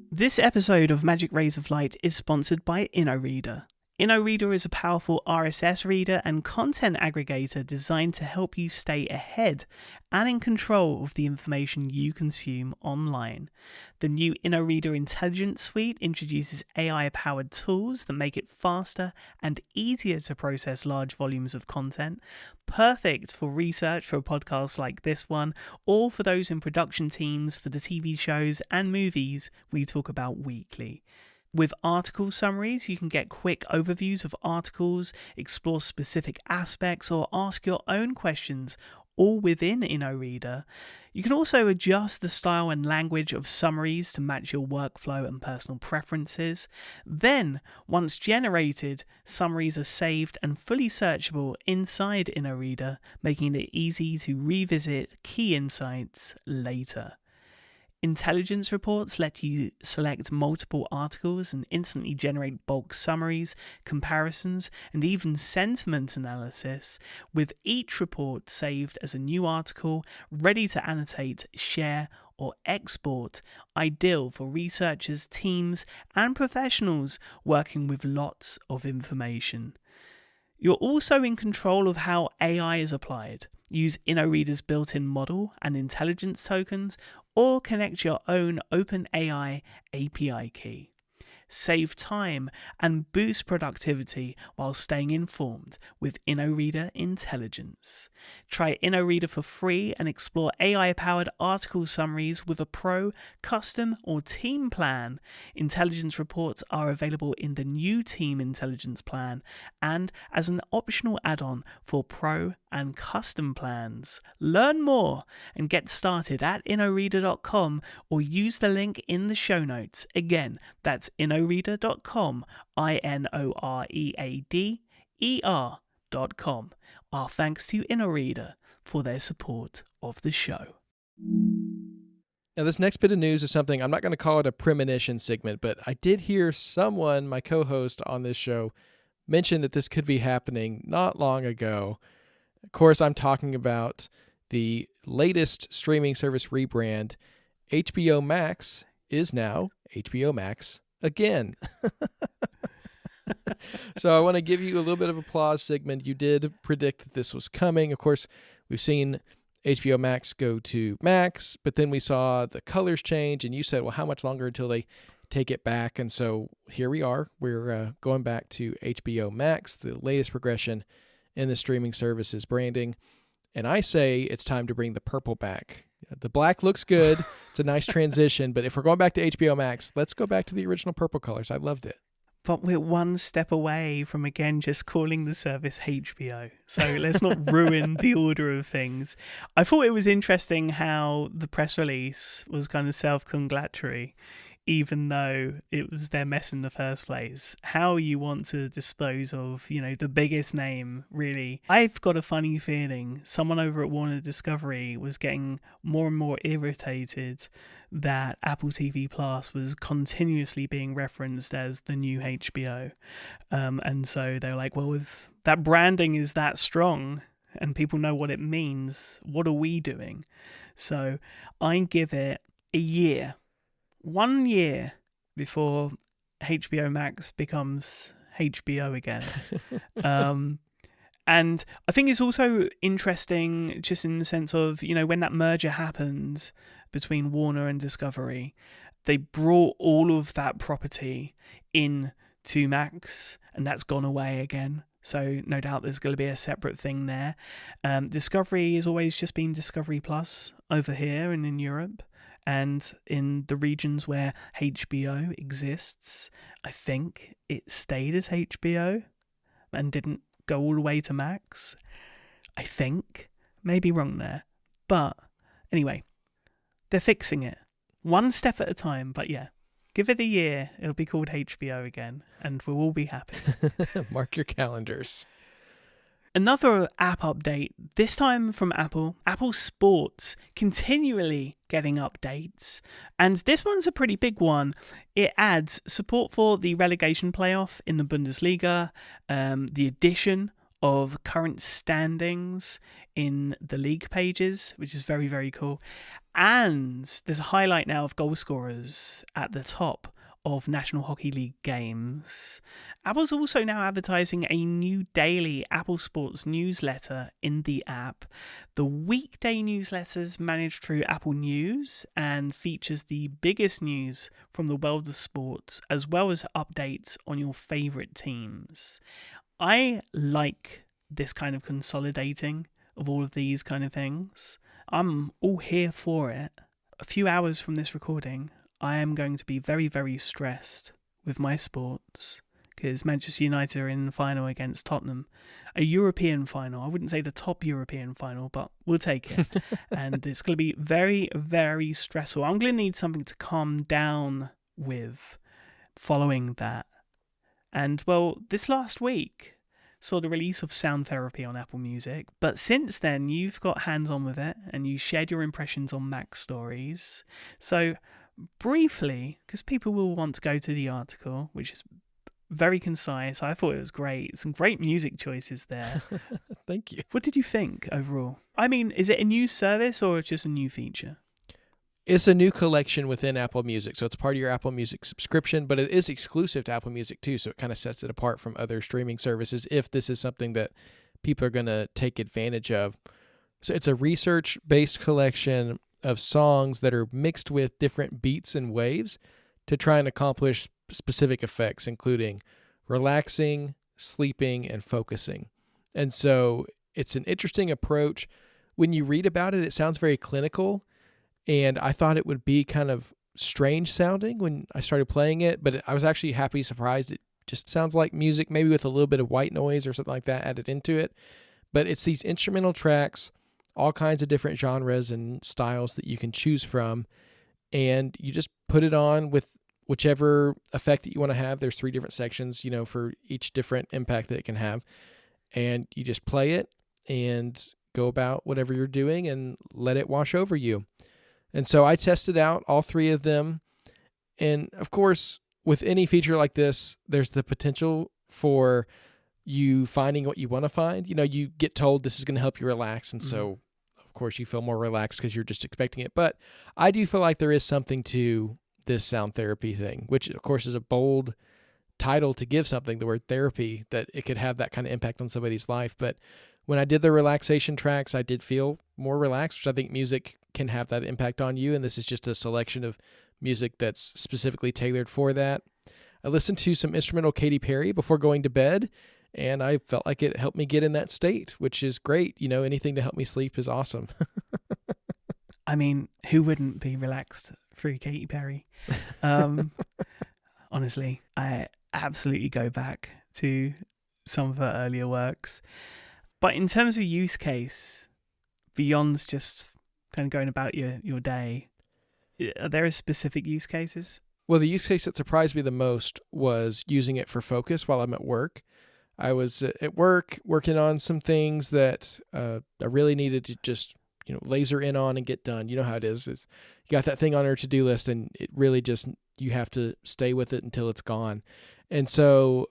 This episode of Magic Rays of Light is sponsored by InnoReader. InnoReader is a powerful RSS reader and content aggregator designed to help you stay ahead and in control of the information you consume online. The new InnoReader Intelligence Suite introduces AI-powered tools that make it faster and easier to process large volumes of content, perfect for research for podcasts like this one, or for those in production teams for the TV shows and movies we talk about weekly. With article summaries, you can get quick overviews of articles, explore specific aspects, or ask your own questions, all within InnoReader. You can also adjust the style and language of summaries to match your workflow and personal preferences. Then, once generated, summaries are saved and fully searchable inside InnoReader, making it easy to revisit key insights later. Intelligence reports let you select multiple articles and instantly generate bulk summaries, comparisons, and even sentiment analysis, with each report saved as a new article, ready to annotate, share, or export, ideal for researchers, teams, and professionals working with lots of information. You're also in control of how AI is applied. Use InnoReader's built-in model and intelligence tokens, or connect your own OpenAI API key. Save time and boost productivity while staying informed with InnoReader Intelligence. Try InnoReader for free and explore AI-powered article summaries with a pro, custom, or team plan. Intelligence reports are available in the new Team Intelligence plan and as an optional add-on for pro and custom plans. Learn more and get started at InnoReader.com or use the link in the show notes. Again, that's InnoReader.com, InnoReader.com. Our thanks to InnoReader for their support of the show. Now, this next bit of news is something, I'm not going to call it a premonition segment, but I did hear someone, my co-host on this show, mention that this could be happening not long ago. Of course, I'm talking about the latest streaming service rebrand. HBO Max is now HBO Max again. So I want to give you a little bit of applause, Sigmund. You did predict that this was coming. Of course, we've seen HBO Max go to Max, but then we saw the colors change, and you said, well, how much longer until they take it back? And so here we are. We're going back to HBO Max, the latest progression in the streaming services branding. And I say it's time to bring the purple back. The black looks good. It's a nice transition. But if we're going back to HBO Max, let's go back to the original purple colors. I loved it. But we're one step away from, again, just calling the service HBO. So let's not ruin the order of things. I thought it was interesting how the press release was kind of self-congratulatory, even though it was their mess in the first place. How you want to dispose of, the biggest name, really. I've got a funny feeling someone over at Warner Discovery was getting more and more irritated that Apple TV Plus was continuously being referenced as the new HBO. And so they're like, well, if that branding is that strong and people know what it means, what are we doing? So I give it a year. 1 year before HBO Max becomes HBO again. And I think it's also interesting just in the sense of, when that merger happened between Warner and Discovery, they brought all of that property in to Max, and that's gone away again. So no doubt there's going to be a separate thing there. Discovery has always just been Discovery Plus over here and in Europe. And in the regions where HBO exists, I think it stayed as HBO and didn't go all the way to Max. I think. Maybe wrong there. But anyway, they're fixing it. One step at a time. But yeah, give it a year. It'll be called HBO again. And we'll all be happy. Mark your calendars. Another app update, this time from Apple. Apple Sports continually getting updates. And this one's a pretty big one. It adds support for the relegation playoff in the Bundesliga, the addition of current standings in the league pages, which is very, very cool. And there's a highlight now of goal scorers at the top of National Hockey League games. Apple's also now advertising a new daily Apple Sports newsletter in the app. The weekday newsletter's managed through Apple News and features the biggest news from the world of sports, as well as updates on your favourite teams. I like this kind of consolidating of all of these kind of things. I'm all here for it. A few hours from this recording, I am going to be very, very stressed with my sports because Manchester United are in the final against Tottenham. A European final. I wouldn't say the top European final, but we'll take it. And it's going to be very, very stressful. I'm going to need something to calm down with following that. And, well, this last week, saw the release of Sound Therapy on Apple Music, but since then you've got hands-on with it and you shared your impressions on Mac Stories. So briefly, because people will want to go to the article, which is very concise. I thought it was great. Some great music choices there. Thank you. What did you think overall? I mean, is it a new service or just a new feature? It's a new collection within Apple Music. So it's part of your Apple Music subscription, but it is exclusive to Apple Music too. So it kind of sets it apart from other streaming services if this is something that people are going to take advantage of. So it's a research-based collection of songs that are mixed with different beats and waves to try and accomplish specific effects, including relaxing, sleeping, and focusing. And so it's an interesting approach. When you read about it, it sounds very clinical, and I thought it would be kind of strange sounding when I started playing it, but I was actually happily surprised. It just sounds like music, maybe with a little bit of white noise or something like that added into it. But it's these instrumental tracks, all kinds of different genres and styles that you can choose from, and you just put it on with whichever effect that you want to have. There's 3 different sections, for each different impact that it can have, and you just play it and go about whatever you're doing and let it wash over you. And so I tested out all 3 of them. And of course, with any feature like this, there's the potential for you finding what you want to find. You get told this is going to help you relax. And so, of course, you feel more relaxed because you're just expecting it. But I do feel like there is something to this sound therapy thing, which, of course, is a bold title to give something, the word therapy, that it could have that kind of impact on somebody's life. But when I did the relaxation tracks, I did feel more relaxed, which I think music can have that impact on you. And this is just a selection of music that's specifically tailored for that. I listened to some instrumental Katy Perry before going to bed, and I felt like it helped me get in that state, which is great. Anything to help me sleep is awesome. I mean, who wouldn't be relaxed through Katy Perry? Honestly, I absolutely go back to some of her earlier works. But in terms of use case, beyond just kind of going about your day, are there specific use cases? Well, the use case that surprised me the most was using it for focus while I'm at work. I was at work working on some things that I really needed to just laser in on and get done. You know how it is. You got that thing on your to-do list, and it really just, you have to stay with it until it's gone. And so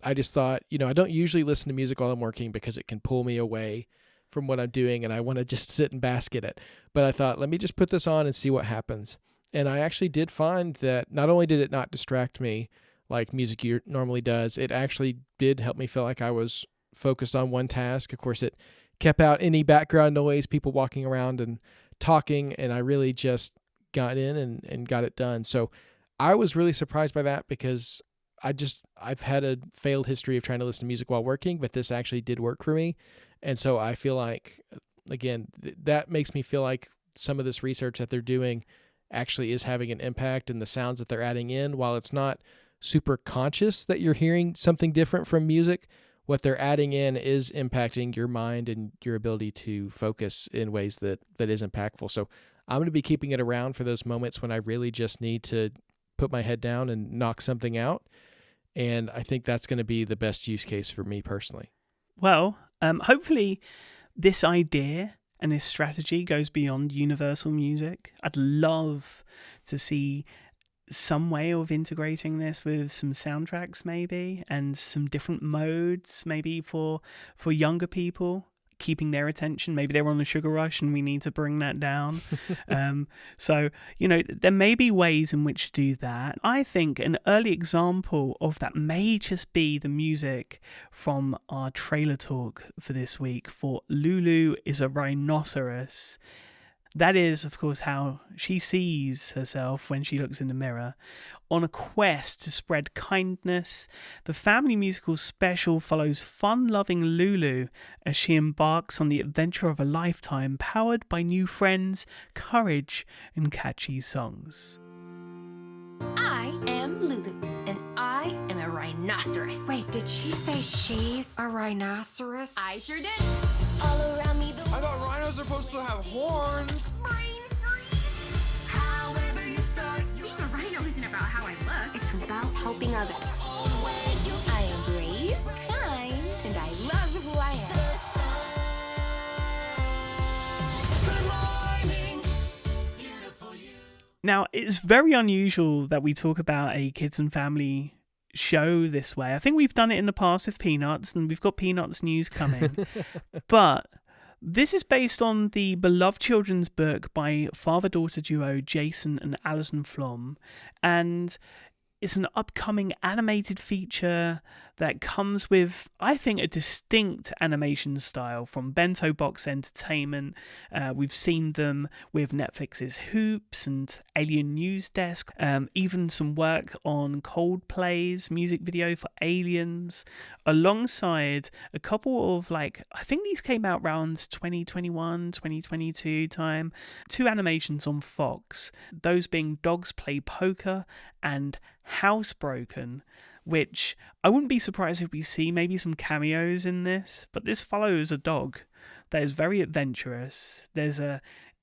I just thought, I don't usually listen to music while I'm working because it can pull me away from what I'm doing, and I want to just sit and bask in it. But I thought, let me just put this on and see what happens. And I actually did find that not only did it not distract me like music normally does, it actually did help me feel like I was focused on one task. Of course, it kept out any background noise, people walking around and talking, and I really just got in and got it done. So I was really surprised by that because I've had a failed history of trying to listen to music while working, but this actually did work for me. And so I feel like, again, that makes me feel like some of this research that they're doing actually is having an impact, and the sounds that they're adding in, while it's not super conscious that you're hearing something different from music, what they're adding in is impacting your mind and your ability to focus in ways that is impactful. So I'm going to be keeping it around for those moments when I really just need to put my head down and knock something out. And I think that's going to be the best use case for me personally. Well, hopefully this idea and this strategy goes beyond universal music. I'd love to see some way of integrating this with some soundtracks maybe, and some different modes maybe for younger people, keeping their attention. Maybe they're on a sugar rush and we need to bring that down. So, there may be ways in which to do that. I think an early example of that may just be the music from our trailer talk for this week for Lulu is a Rhinoceros. That is, of course, how she sees herself when she looks in the mirror. On a quest to spread kindness, the family musical special follows fun-loving Lulu as she embarks on the adventure of a lifetime, powered by new friends, courage, and catchy songs. I am Lulu, and I am a rhinoceros. Wait, did she say she's a rhinoceros? I sure did. All around me, the I thought rhinos are supposed to have horns. brain freeze. However you start, being a rhino isn't about how I look. It's about helping others. I am brave, kind, and Now, it's very unusual that we talk about a kids and family show this way. I think we've done it in the past with Peanuts, and we've got Peanuts news coming. But this is based on the beloved children's book by father-daughter duo Jason and Alison Flom, and it's an upcoming animated feature that comes with, I think, a distinct animation style from Bento Box Entertainment. We've seen them with Netflix's Hoops and Alien News Desk, even some work on Coldplay's music video for Aliens, alongside a couple of, I think these came out around 2021, 2022 time, 2 animations on Fox, those being Dogs Play Poker and Housebroken, which I wouldn't be surprised if we see maybe some cameos in this, but this follows a dog that is very adventurous. There's a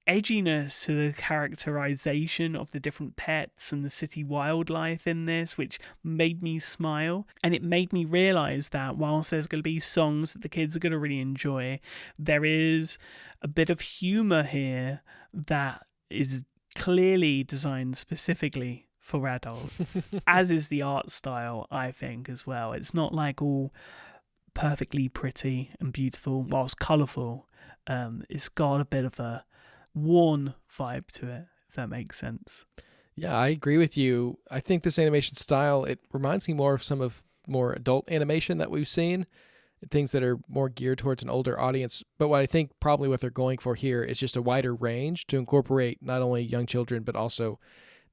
edginess to the characterization of the different pets and the city wildlife in this, which made me smile, and it made me realize that whilst there's going to be songs that the kids are going to really enjoy, there is a bit of humor here that is clearly designed specifically for adults, as is the art style, I think, as well. It's not all perfectly pretty and beautiful, whilst colourful. It's got a bit of a worn vibe to it, if that makes sense. Yeah, I agree with you. I think this animation style, it reminds me more of some of more adult animation that we've seen, things that are more geared towards an older audience. But what I think probably what they're going for here is just a wider range to incorporate not only young children, but also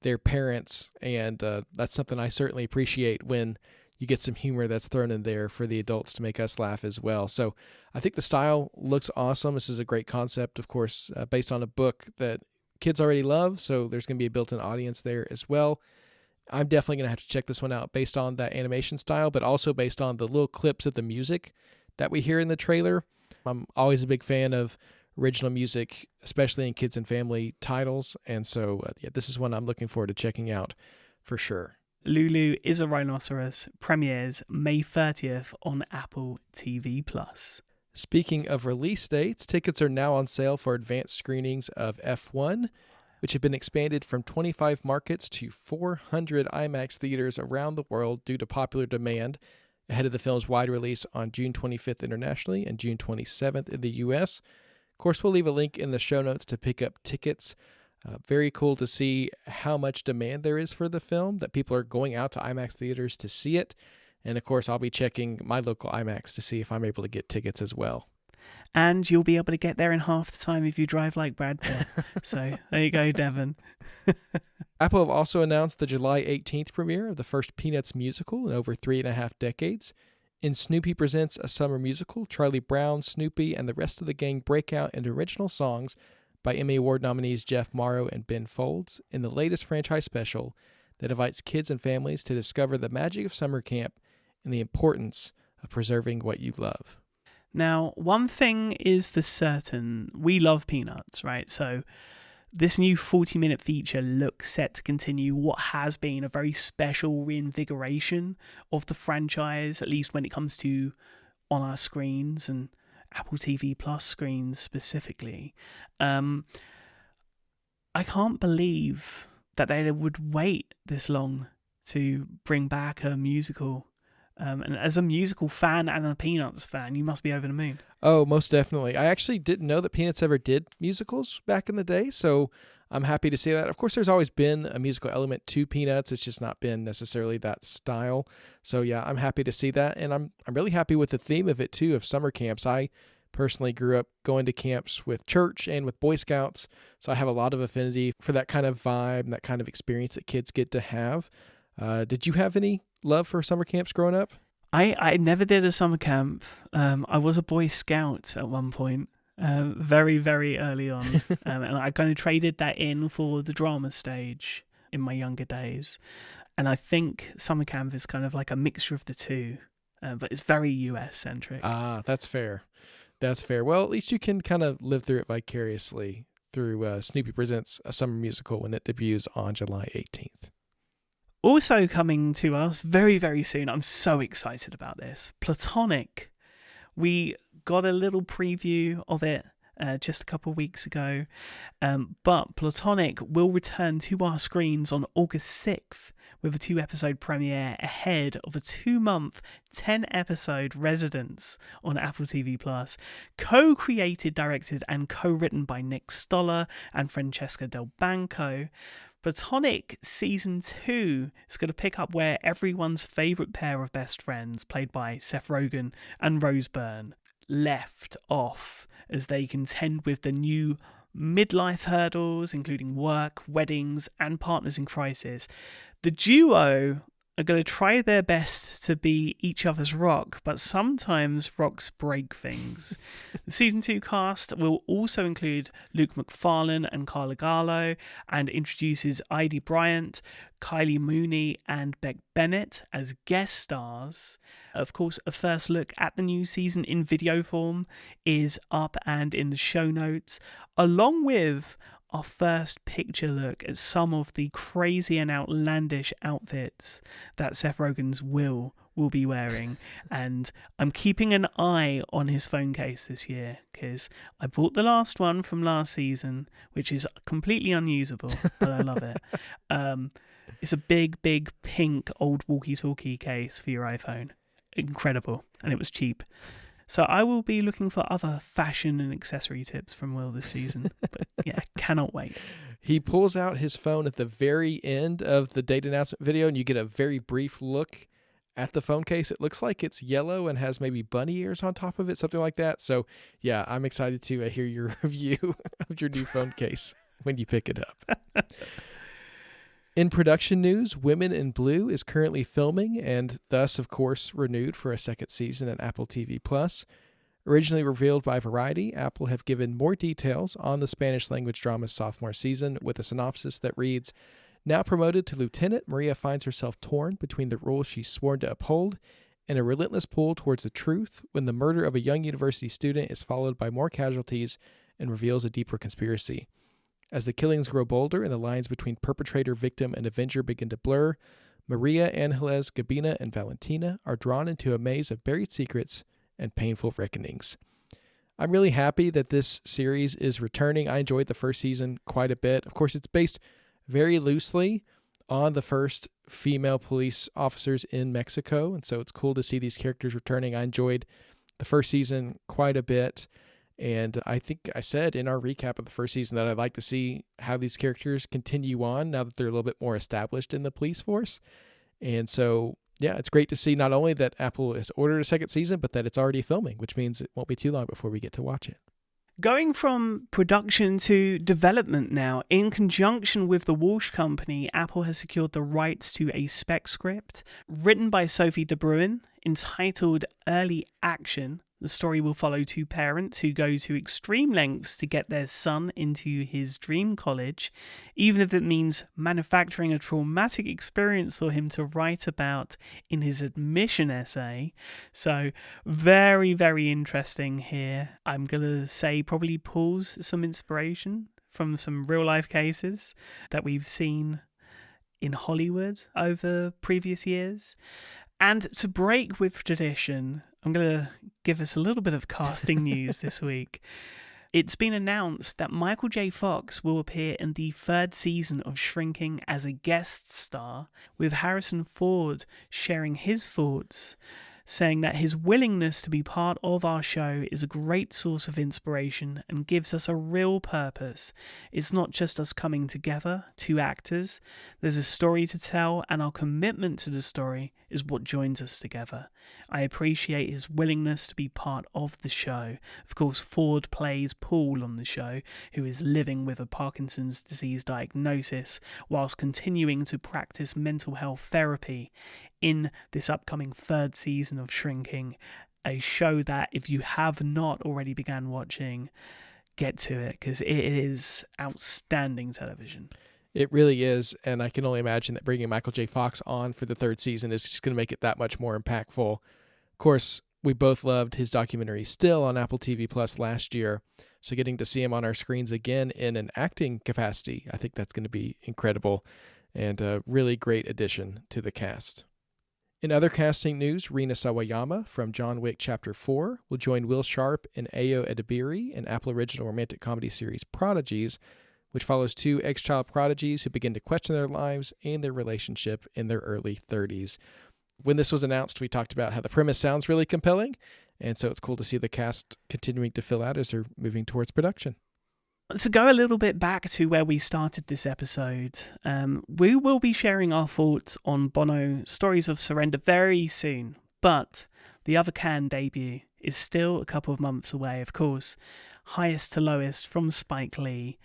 their parents, and that's something I certainly appreciate when you get some humor that's thrown in there for the adults to make us laugh as well. So I think the style looks awesome. This is a great concept, of course, based on a book that kids already love, so there's going to be a built-in audience there as well. I'm definitely going to have to check this one out based on that animation style, but also based on the little clips of the music that we hear in the trailer. I'm always a big fan of original music, especially in kids and family titles. And so, this is one I'm looking forward to checking out for sure. Lulu is a Rhinoceros premieres May 30th on Apple TV+. Speaking of release dates, tickets are now on sale for advanced screenings of F1, which have been expanded from 25 markets to 400 IMAX theaters around the world due to popular demand ahead of the film's wide release on June 25th internationally and June 27th in the U.S. Of course, we'll leave a link in the show notes to pick up tickets. Very cool to see how much demand there is for the film, that people are going out to IMAX theaters to see it. And of course, I'll be checking my local IMAX to see if I'm able to get tickets as well. And you'll be able to get there in half the time if you drive like Brad Pitt. So there you go, Devon. Apple have also announced the July 18th premiere of the first Peanuts musical in over 3.5 decades. In Snoopy Presents a Summer Musical, Charlie Brown, Snoopy, and the rest of the gang break out into original songs by Emmy Award nominees Jeff Morrow and Ben Folds in the latest franchise special that invites kids and families to discover the magic of summer camp and the importance of preserving what you love. Now, one thing is for certain, we love Peanuts, right? So this new 40-minute feature looks set to continue what has been a very special reinvigoration of the franchise, at least when it comes to on our screens and Apple TV Plus screens specifically. I can't believe that they would wait this long to bring back a musical. And as a musical fan and a Peanuts fan, you must be over the moon. Oh, most definitely. I actually didn't know that Peanuts ever did musicals back in the day, so I'm happy to see that. Of course, there's always been a musical element to Peanuts. It's just not been necessarily that style. So yeah, I'm happy to see that, and I'm really happy with the theme of it too, of summer camps. I personally grew up going to camps with church and with Boy Scouts, so I have a lot of affinity for that kind of vibe and that kind of experience that kids get to have. Did you have any love for summer camps growing up? I never did a summer camp. I was a Boy Scout at one point, very, very early on. And I kind of traded that in for the drama stage in my younger days. And I think summer camp is kind of like a mixture of the two, but it's very US-centric. Ah, that's fair. That's fair. Well, at least you can kind of live through it vicariously through Snoopy Presents a Summer Musical when it debuts on July 18th. Also coming to us very, very soon, I'm so excited about this, Platonic. We got a little preview of it just a couple of weeks ago. But Platonic will return to our screens on August 6th with a 2-episode premiere ahead of a 2-month, 10-episode residence on Apple TV+. Co-created, directed, and co-written by Nick Stoller and Francesca Del Banco. Platonic Season 2 is going to pick up where everyone's favourite pair of best friends, played by Seth Rogen and Rose Byrne, left off as they contend with the new midlife hurdles, including work, weddings, and partners in crisis. The duo are going to try their best to be each other's rock, but sometimes rocks break things. The Season 2 cast will also include Luke McFarlane and Carla Garlow, and introduces Heidi Bryant, Kylie Mooney, and Beck Bennett as guest stars. Of course, a first look at the new season in video form is up and in the show notes, along with our first picture look at some of the crazy and outlandish outfits that Seth Rogen's will be wearing. And I'm keeping an eye on his phone case this year, because I bought the last one from last season, which is completely unusable, but I love it. It's a big pink old walkie-talkie case for your iPhone. Incredible. And it was cheap. So I will be looking for other fashion and accessory tips from Will this season. But yeah, cannot wait. He pulls out his phone at the very end of the date announcement video, and you get a very brief look at the phone case. It looks like it's yellow and has maybe bunny ears on top of it, something like that. So yeah, I'm excited to hear your review of your new phone case when you pick it up. In production news, Women in Blue is currently filming and thus, of course, renewed for a second season at Apple TV+. Originally revealed by Variety, Apple have given more details on the Spanish-language drama's sophomore season with a synopsis that reads, "Now promoted to lieutenant, Maria finds herself torn between the rules she's sworn to uphold and a relentless pull towards the truth when the murder of a young university student is followed by more casualties and reveals a deeper conspiracy. As the killings grow bolder and the lines between perpetrator, victim, and avenger begin to blur, Maria, Angeles, Gabina, and Valentina are drawn into a maze of buried secrets and painful reckonings." I'm really happy that this series is returning. I enjoyed the first season quite a bit. Of course, it's based very loosely on the first female police officers in Mexico, and so it's cool to see these characters returning. I enjoyed the first season quite a bit. And I think I said in our recap of the first season that I'd like to see how these characters continue on now that they're a little bit more established in the police force. And so, yeah, it's great to see not only that Apple has ordered a second season, but that it's already filming, which means it won't be too long before we get to watch it. Going from production to development now, in conjunction with the Walsh Company, Apple has secured the rights to a spec script written by Sophie de Bruin entitled Early Action. The story will follow two parents who go to extreme lengths to get their son into his dream college, even if it means manufacturing a traumatic experience for him to write about in his admission essay. So very, very interesting here. I'm going to say probably pulls some inspiration from some real life cases that we've seen in Hollywood over previous years. And to break with tradition, I'm going to give us a little bit of casting news this week. It's been announced that Michael J. Fox will appear in the third season of Shrinking as a guest star, with Harrison Ford sharing his thoughts, saying that his willingness to be part of our show is a great source of inspiration and gives us a real purpose. It's not just us coming together, two actors. There's a story to tell, and our commitment to the story is what joins us together. I appreciate his willingness to be part of the show. Of course, Ford plays Paul on the show, who is living with a Parkinson's disease diagnosis whilst continuing to practice mental health therapy in this upcoming third season of Shrinking, a show that if you have not already began watching, get to it, because it is outstanding television. It really is, and I can only imagine that bringing Michael J. Fox on for the third season is just going to make it that much more impactful. Of course, we both loved his documentary Still on Apple TV Plus last year, so getting to see him on our screens again in an acting capacity, I think that's going to be incredible and a really great addition to the cast. In other casting news, Rina Sawayama from John Wick Chapter 4 will join Will Sharp and Ayo Edebiri in Apple original romantic comedy series Prodigies, which follows two ex-child prodigies who begin to question their lives and their relationship in their early 30s. When this was announced, we talked about how the premise sounds really compelling, and so it's cool to see the cast continuing to fill out as they're moving towards production. To go a little bit back to where we started this episode, we will be sharing our thoughts on Bono Stories of Surrender very soon, but the other Cannes debut is still a couple of months away, of course. Highest to Lowest from Spike Lee,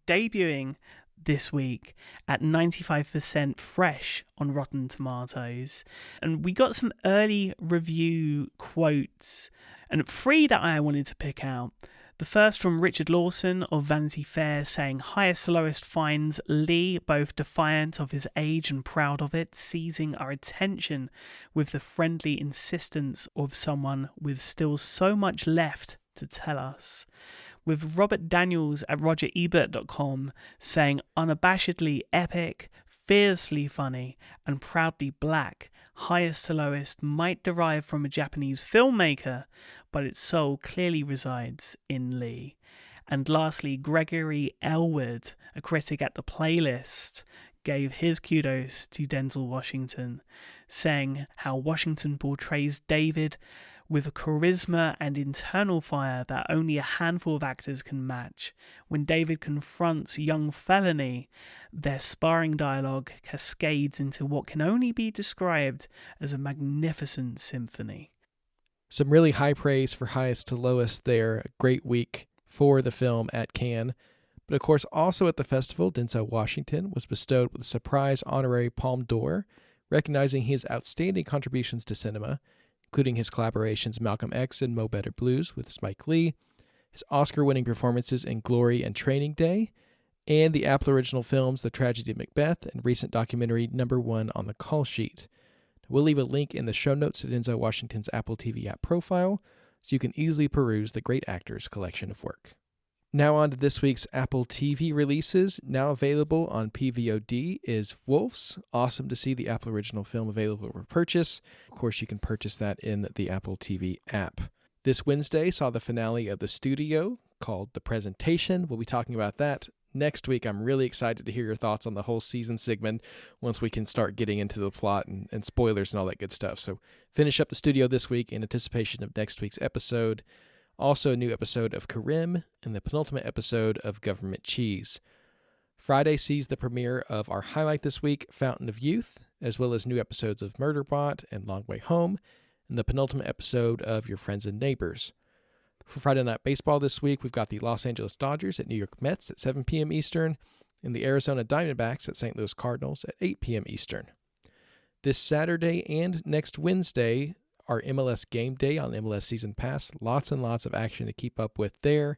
debuting this week at 95% fresh on Rotten Tomatoes. And we got some early review quotes, and 3 that I wanted to pick out. The first from Richard Lawson of Vanity Fair, saying, "Highest to Lowest finds Lee both defiant of his age and proud of it, seizing our attention with the friendly insistence of someone with still so much left to tell us." With Robert Daniels at RogerEbert.com saying, "Unabashedly epic, fiercely funny, and proudly black, Highest to Lowest might derive from a Japanese filmmaker, but its soul clearly resides in Lee." And lastly, Gregory Elwood, a critic at The Playlist, gave his kudos to Denzel Washington, saying how Washington portrays David with a charisma and internal fire that only a handful of actors can match. When David confronts young Felony, their sparring dialogue cascades into what can only be described as a magnificent symphony. Some really high praise for Highest to Lowest there. A great week for the film at Cannes. But of course, also at the festival, Denzel Washington was bestowed with a surprise honorary Palme d'Or, recognizing his outstanding contributions to cinema, including his collaborations Malcolm X and Mo Better Blues with Spike Lee, his Oscar-winning performances in Glory and Training Day, and the Apple original films The Tragedy of Macbeth and recent documentary Number One on the Call Sheet. We'll leave a link in the show notes to Denzel Washington's Apple TV app profile, so you can easily peruse the great actor's collection of work. Now on to this week's Apple TV releases. Now available on PVOD is Wolves. Awesome to see the Apple original film available for purchase. Of course, you can purchase that in the Apple TV app. This Wednesday saw the finale of The Studio, called The Presentation. We'll be talking about that next week. I'm really excited to hear your thoughts on the whole season, Sigmund, once we can start getting into the plot and spoilers and all that good stuff. So finish up The Studio this week in anticipation of next week's episode. Also, a new episode of Karim and the penultimate episode of Government Cheese. Friday sees the premiere of our highlight this week, Fountain of Youth, as well as new episodes of Murderbot and Long Way Home, and the penultimate episode of Your Friends and Neighbors. For Friday Night Baseball this week, we've got the Los Angeles Dodgers at New York Mets at 7 p.m. Eastern, and the Arizona Diamondbacks at St. Louis Cardinals at 8 p.m. Eastern. This Saturday and next Wednesday our MLS Game Day on MLS Season Pass. Lots and lots of action to keep up with there.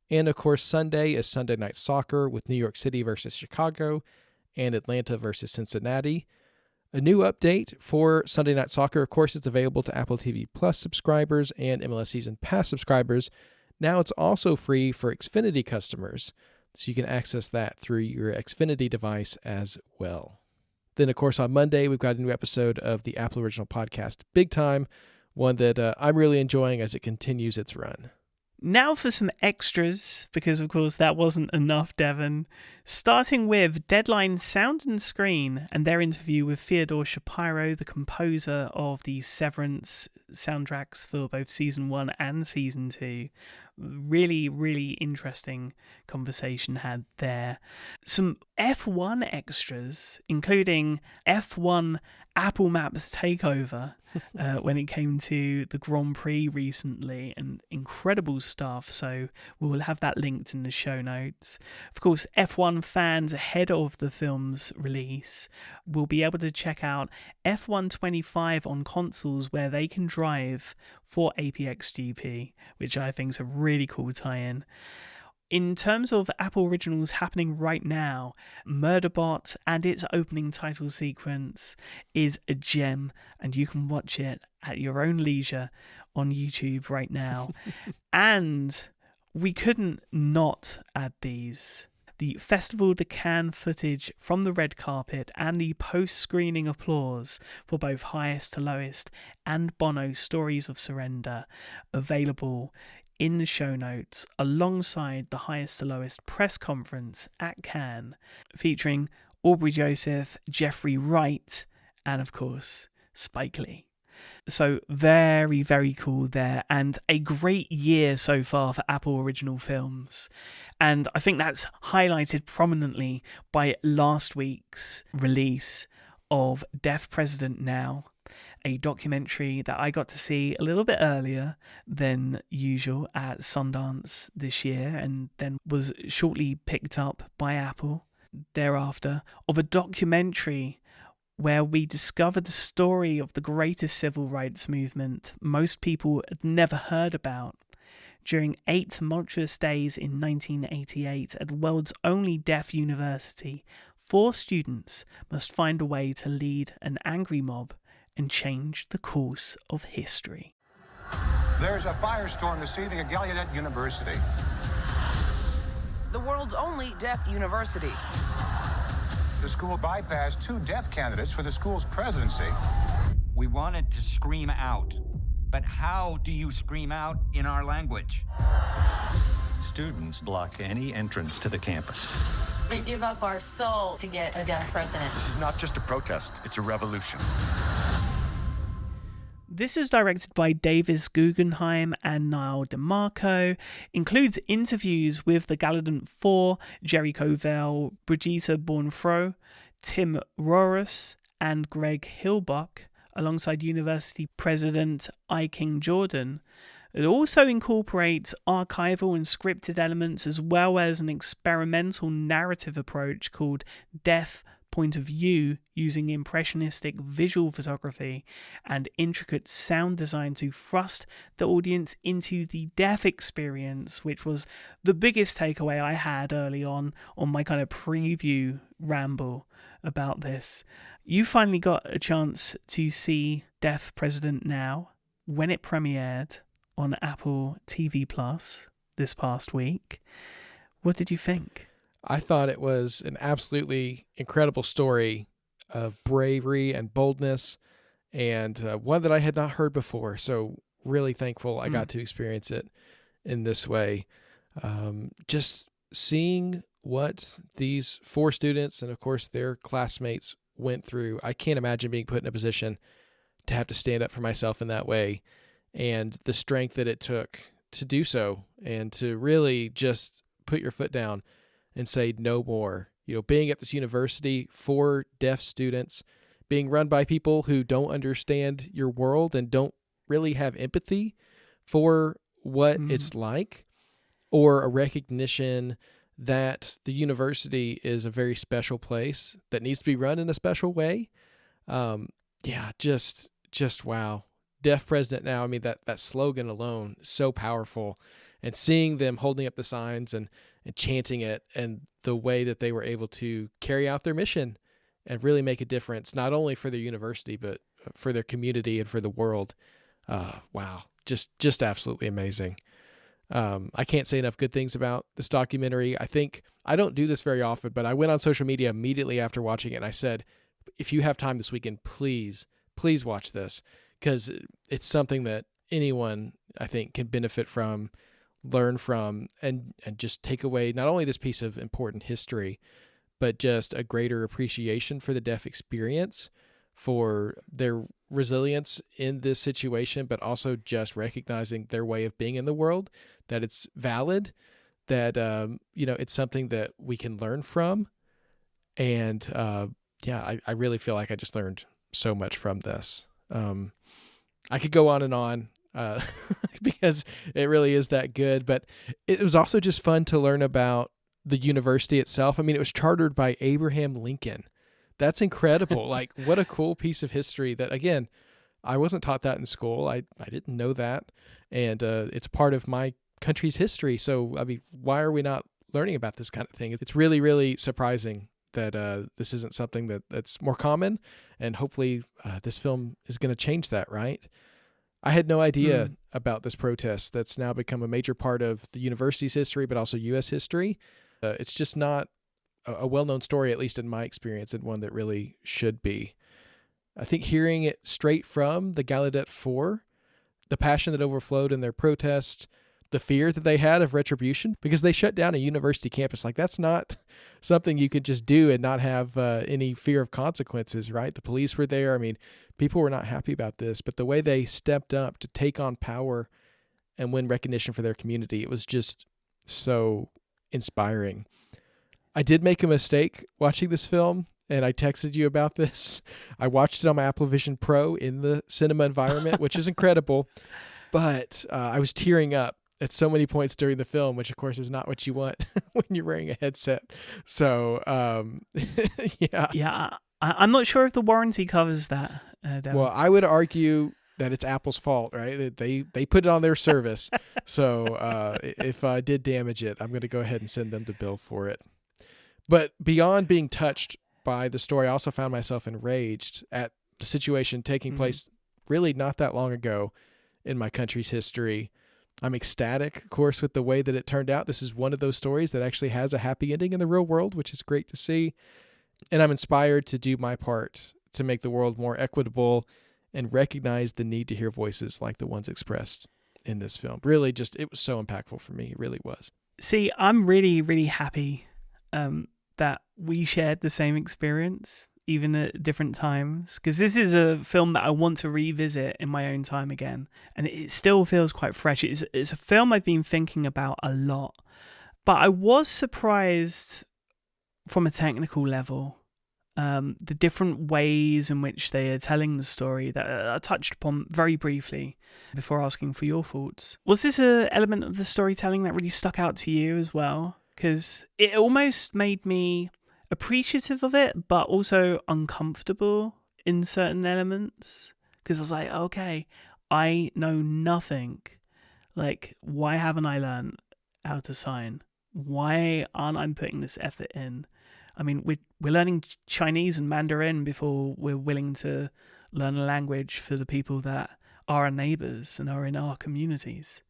And of course, Sunday is Sunday Night Soccer with New York City versus Chicago and Atlanta versus Cincinnati. A new update for Sunday Night Soccer, of course, it's available to Apple TV Plus subscribers and MLS Season Pass subscribers. Now it's also free for Xfinity customers, so you can access that through your Xfinity device as well. Then, of course, on Monday, we've got a new episode of the Apple Original Podcast, Big Time, one that I'm really enjoying as it continues its run. Now for some extras, because of course that wasn't enough, Devon. Starting with Deadline Sound and Screen and their interview with Theodore Shapiro, the composer of the Severance soundtracks for both Season 1 and Season 2. Really, really interesting conversation had there. Some F1 extras, including F1 Apple Maps takeover when it came to the Grand Prix recently, and incredible stuff. So we will have that linked in the show notes. Of course, F1 fans ahead of the film's release will be able to check out F1 25 on consoles where they can drive for APXGP, which I think is a really cool tie-in. In terms of Apple Originals happening right now, Murderbot and its opening title sequence is a gem, and you can watch it at your own leisure on YouTube right now. And we couldn't not add these. the Festival de Cannes footage from the red carpet, and the post-screening applause for both Highest to Lowest and Bono's Stories of Surrender available in the show notes, alongside the Highest to Lowest press conference at Cannes, featuring Aubrey Joseph, Jeffrey Wright, and of course, Spike Lee. So very, very cool there, and a great year so far for Apple Original Films. And I think that's highlighted prominently by last week's release of Deaf President Now, a documentary that I got to see a little bit earlier than usual at Sundance this year, and then was shortly picked up by Apple thereafter, of a documentary where we discover the story of the greatest civil rights movement most people had never heard about. During 8 tumultuous days in 1988 at the world's only deaf university, 4 students must find a way to lead an angry mob and change the course of history. There's a firestorm this evening at Gallaudet University. The world's only deaf university. The school bypassed 2 deaf candidates for the school's presidency. We wanted to scream out, but how do you scream out in our language? Students block any entrance to the campus. We give up our soul to get a deaf president. This is not just a protest, it's a revolution. This is directed by Davis Guggenheim and Niall DeMarco, includes interviews with the Gallaudet 4, Jerry Covell, Brigitte Bornfro, Tim Rorus, and Greg Hilbuck, alongside University President I. King Jordan. It also incorporates archival and scripted elements, as well as an experimental narrative approach called Deaf Point of View, using impressionistic visual photography and intricate sound design to thrust the audience into the deaf experience, which was the biggest takeaway I had early on my kind of preview ramble about this. You finally got a chance to see Deaf President Now when it premiered on Apple TV Plus this past week. What did you think? I thought it was an absolutely incredible story of bravery and boldness, and one that I had not heard before. So really thankful I got to experience it in this way. Just seeing what these 4 students and, of course, their classmates went through, I can't imagine being put in a position to have to stand up for myself in that way, and the strength that it took to do so, and to really just put your foot down and say no more. You know, being at this university for deaf students, being run by people who don't understand your world and don't really have empathy for what it's like, or a recognition that the university is a very special place that needs to be run in a special way. Just wow. Deaf President Now, I mean, that slogan alone is so powerful. And seeing them holding up the signs and chanting it, and the way that they were able to carry out their mission and really make a difference, not only for their university, but for their community and for the world. Wow. Just absolutely amazing. I can't say enough good things about this documentary. I think I don't do this very often, but I went on social media immediately after watching it, and I said, if you have time this weekend, please watch this, because it's something that anyone, I think, can benefit from, learn from, and just take away not only this piece of important history, but just a greater appreciation for the deaf experience, for their resilience in this situation, but also just recognizing their way of being in the world, that it's valid, that, it's something that we can learn from. And, I really feel like I just learned so much from this. I could go on and on, because it really is that good, but it was also just fun to learn about the university itself. I mean, it was chartered by Abraham Lincoln. That's incredible. Like, what a cool piece of history that, again, I wasn't taught that in school. I didn't know that. And it's part of my country's history. So, I mean, why are we not learning about this kind of thing? It's really, really surprising that this isn't something that's more common. And hopefully this film is going to change that, right? I had no idea about this protest that's now become a major part of the university's history, but also U.S. history. It's just not a well-known story, at least in my experience, and one that really should be. I think hearing it straight from the Gallaudet Four, the passion that overflowed in their protest, the fear that they had of retribution, because they shut down a university campus. Like, that's not something you could just do and not have any fear of consequences, right? The police were there. I mean, people were not happy about this, but the way they stepped up to take on power and win recognition for their community, it was just so inspiring. I did make a mistake watching this film, and I texted you about this. I watched it on my Apple Vision Pro in the cinema environment, which is incredible, but I was tearing up at so many points during the film, which of course is not what you want when you're wearing a headset. So, yeah. Yeah, I'm not sure if the warranty covers that. Well, I would argue that it's Apple's fault, right? They put it on their service. So if I did damage it, I'm going to go ahead and send them the bill for it. But beyond being touched by the story, I also found myself enraged at the situation taking place really not that long ago in my country's history. I'm ecstatic, of course, with the way that it turned out. This is one of those stories that actually has a happy ending in the real world, which is great to see. And I'm inspired to do my part to make the world more equitable and recognize the need to hear voices like the ones expressed in this film. Really, it was so impactful for me. It really was. See, I'm really, really happy that we shared the same experience, even at different times, because this is a film that I want to revisit in my own time again, and it still feels quite fresh. It's a film I've been thinking about a lot, but I was surprised from a technical level, the different ways in which they are telling the story that I touched upon very briefly before asking for your thoughts. Was this an element of the storytelling that really stuck out to you as well? Because it almost made me appreciative of it, but also uncomfortable in certain elements. Because I was like, okay, I know nothing. Like, why haven't I learned how to sign? Why aren't I putting this effort in? I mean, we're learning Chinese and Mandarin before we're willing to learn a language for the people that are our neighbors and are in our communities.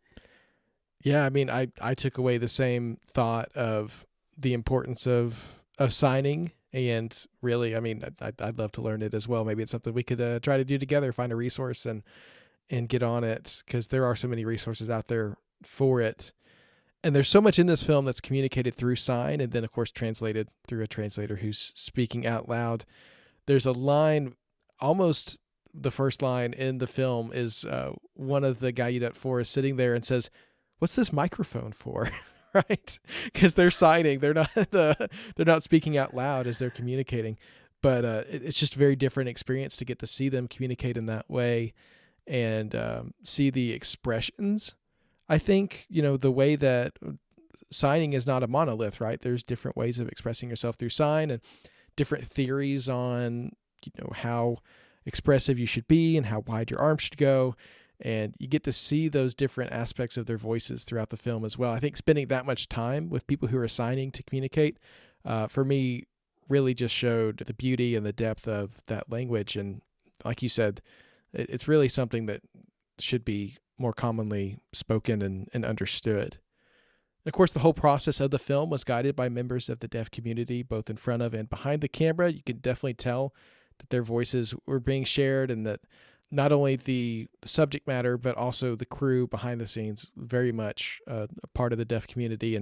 Yeah, I mean, I took away the same thought of the importance of signing, and really, I mean, I'd love to learn it as well. Maybe it's something we could try to do together, find a resource and get on it, because there are so many resources out there for it. And there's so much in this film that's communicated through sign, and then, of course, translated through a translator who's speaking out loud. There's a line, almost the first line in the film is one of the Gallaudet Four is sitting there and says, "What's this microphone for?" Right? Because they're signing, they're not speaking out loud as they're communicating. But it's just a very different experience to get to see them communicate in that way and see the expressions. I think, the way that signing is not a monolith, right? There's different ways of expressing yourself through sign and different theories on, how expressive you should be and how wide your arms should go. And you get to see those different aspects of their voices throughout the film as well. I think spending that much time with people who are signing to communicate, for me, really just showed the beauty and the depth of that language. And like you said, it's really something that should be more commonly spoken and understood. And of course, the whole process of the film was guided by members of the deaf community, both in front of and behind the camera. You could definitely tell that their voices were being shared, and that not only the subject matter, but also the crew behind the scenes, very much a part of the deaf community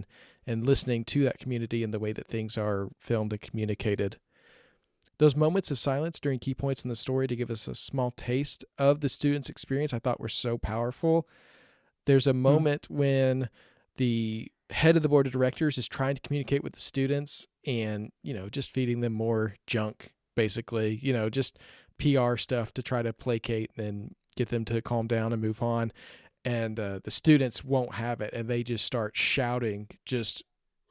and listening to that community and the way that things are filmed and communicated. Those moments of silence during key points in the story to give us a small taste of the student's experience, I thought were so powerful. There's a moment when the head of the board of directors is trying to communicate with the students and, just feeding them more junk, basically, just PR stuff to try to placate and get them to calm down and move on. And the students won't have it, and they just start shouting, just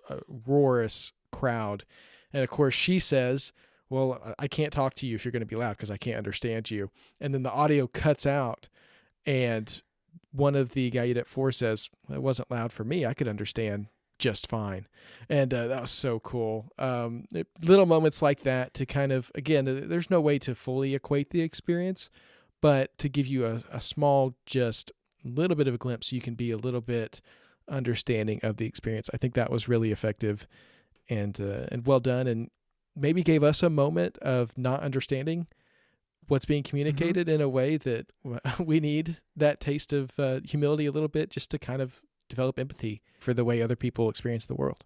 a roarous crowd. And of course she says, "Well, I can't talk to you if you're going to be loud because I can't understand you." And then the audio cuts out, and one of the Gallaudet Four says, "Well, it wasn't loud for me. I could understand just fine." And that was so cool. Little moments like that to kind of, again, there's no way to fully equate the experience, but to give you a small, just little bit of a glimpse, so you can be a little bit understanding of the experience. I think that was really effective and well done, and maybe gave us a moment of not understanding what's being communicated in a way that we need that taste of humility a little bit, just to kind of develop empathy for the way other people experience the world.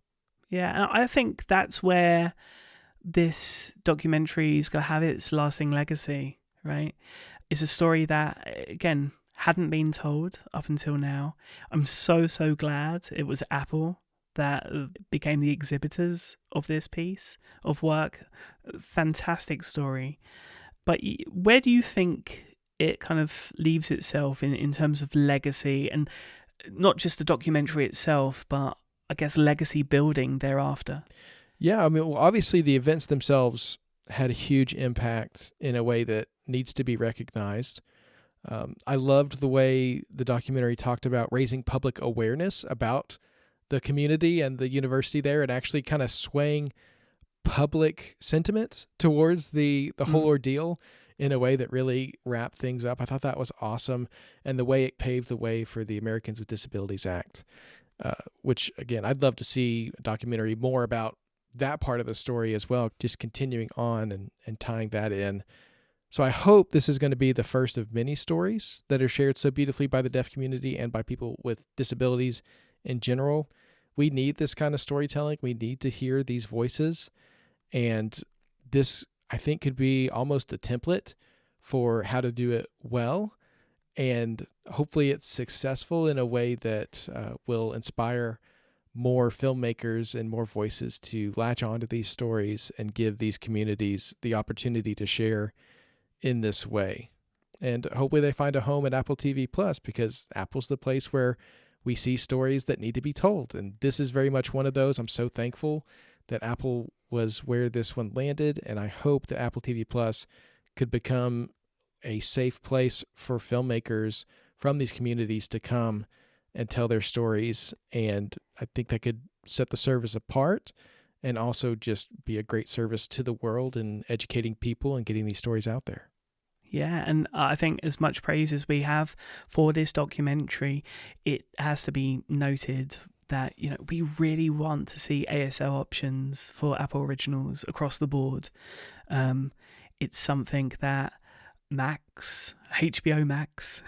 Yeah, and I think that's where this documentary is going to have its lasting legacy, right? It's a story that, again, hadn't been told up until now. I'm so glad it was Apple that became the exhibitors of this piece of work. Fantastic story. But where do you think it kind of leaves itself in terms of legacy, and not just the documentary itself, but I guess legacy building thereafter? Yeah, I mean, well, obviously the events themselves had a huge impact in a way that needs to be recognized. I loved the way the documentary talked about raising public awareness about the community and the university there, and actually kind of swaying public sentiment towards the whole ordeal in a way that really wrapped things up. I thought that was awesome, and the way it paved the way for the Americans with Disabilities Act, which, again, I'd love to see a documentary more about that part of the story as well, just continuing on and tying that in. So I hope this is going to be the first of many stories that are shared so beautifully by the deaf community and by people with disabilities in general. We need this kind of storytelling. We need to hear these voices. And this, I think, could be almost a template for how to do it well. And hopefully it's successful in a way that will inspire more filmmakers and more voices to latch onto these stories and give these communities the opportunity to share in this way. And hopefully they find a home at Apple TV Plus, because Apple's the place where we see stories that need to be told. And this is very much one of those. I'm so thankful that Apple was where this one landed. And I hope that Apple TV Plus could become a safe place for filmmakers from these communities to come and tell their stories. And I think that could set the service apart and also just be a great service to the world in educating people and getting these stories out there. Yeah, and I think as much praise as we have for this documentary, it has to be noted that, you know, we really want to see ASL options for Apple Originals across the board. It's something that HBO Max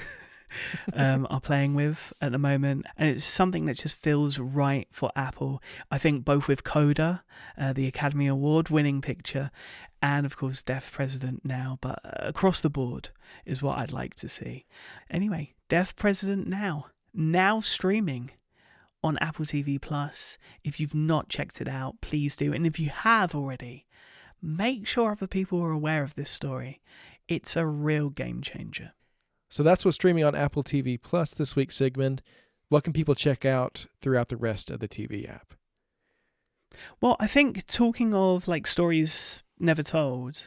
are playing with at the moment, and it's something that just feels right for Apple. I think both with Coda, the Academy Award winning picture, and of course Deaf President Now, but across the board is what I'd like to see. Anyway, Deaf President now streaming on Apple TV Plus. If you've not checked it out, please do, and if you have already, make sure other people are aware of this story. It's a real game changer. So that's what's streaming on Apple TV Plus this week, Sigmund. What can people check out throughout the rest of the TV app? Well, I think, talking of like stories never told,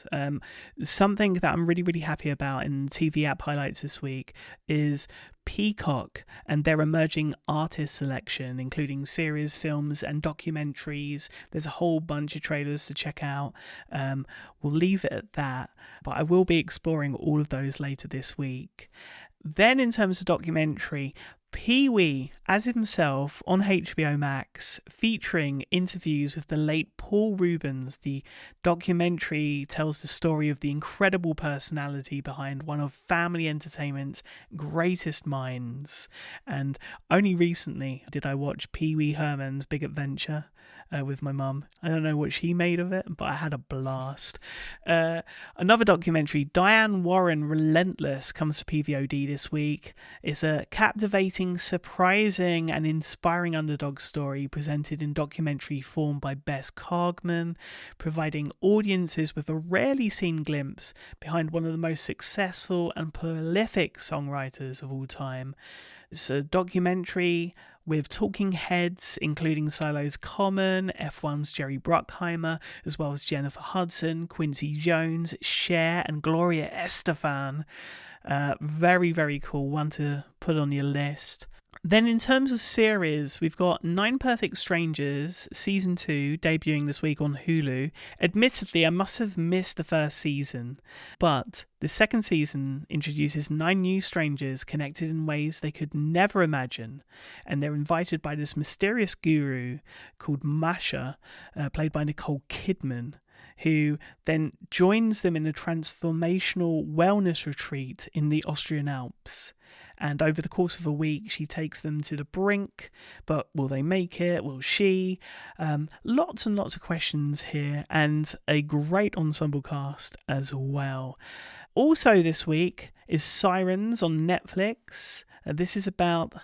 something that I'm really happy about in TV app highlights this week is Peacock and their emerging artist selection, including series, films and documentaries. There's a whole bunch of trailers to check out. We'll leave it at that, but I will be exploring all of those later this week. Then in terms of documentary, Pee-wee as himself on HBO Max, featuring interviews with the late Paul Reubens. The documentary tells the story of the incredible personality behind one of family entertainment's greatest minds. And only recently did I watch Pee-wee Herman's Big Adventure with my mum. I don't know what she made of it, but I had a blast. Another documentary, Diane Warren Relentless, comes to PVOD this week. It's a captivating, surprising and inspiring underdog story presented in documentary form by Bess Cargman, providing audiences with a rarely seen glimpse behind one of the most successful and prolific songwriters of all time. It's a documentary with talking heads, including Silo's Common, F1's Jerry Bruckheimer, as well as Jennifer Hudson, Quincy Jones, Cher, and Gloria Estefan. Very cool one to put on your list. Then in terms of series, we've got 9 Perfect Strangers Season 2 debuting this week on Hulu. Admittedly, I must have missed the first season, but the second season introduces 9 new strangers connected in ways they could never imagine, and they're invited by this mysterious guru called Masha, played by Nicole Kidman, who then joins them in a transformational wellness retreat in the Austrian Alps. And over the course of a week, she takes them to the brink. But will they make it? Will she? Lots and lots of questions here, and a great ensemble cast as well. Also this week is Sirens on Netflix. This is about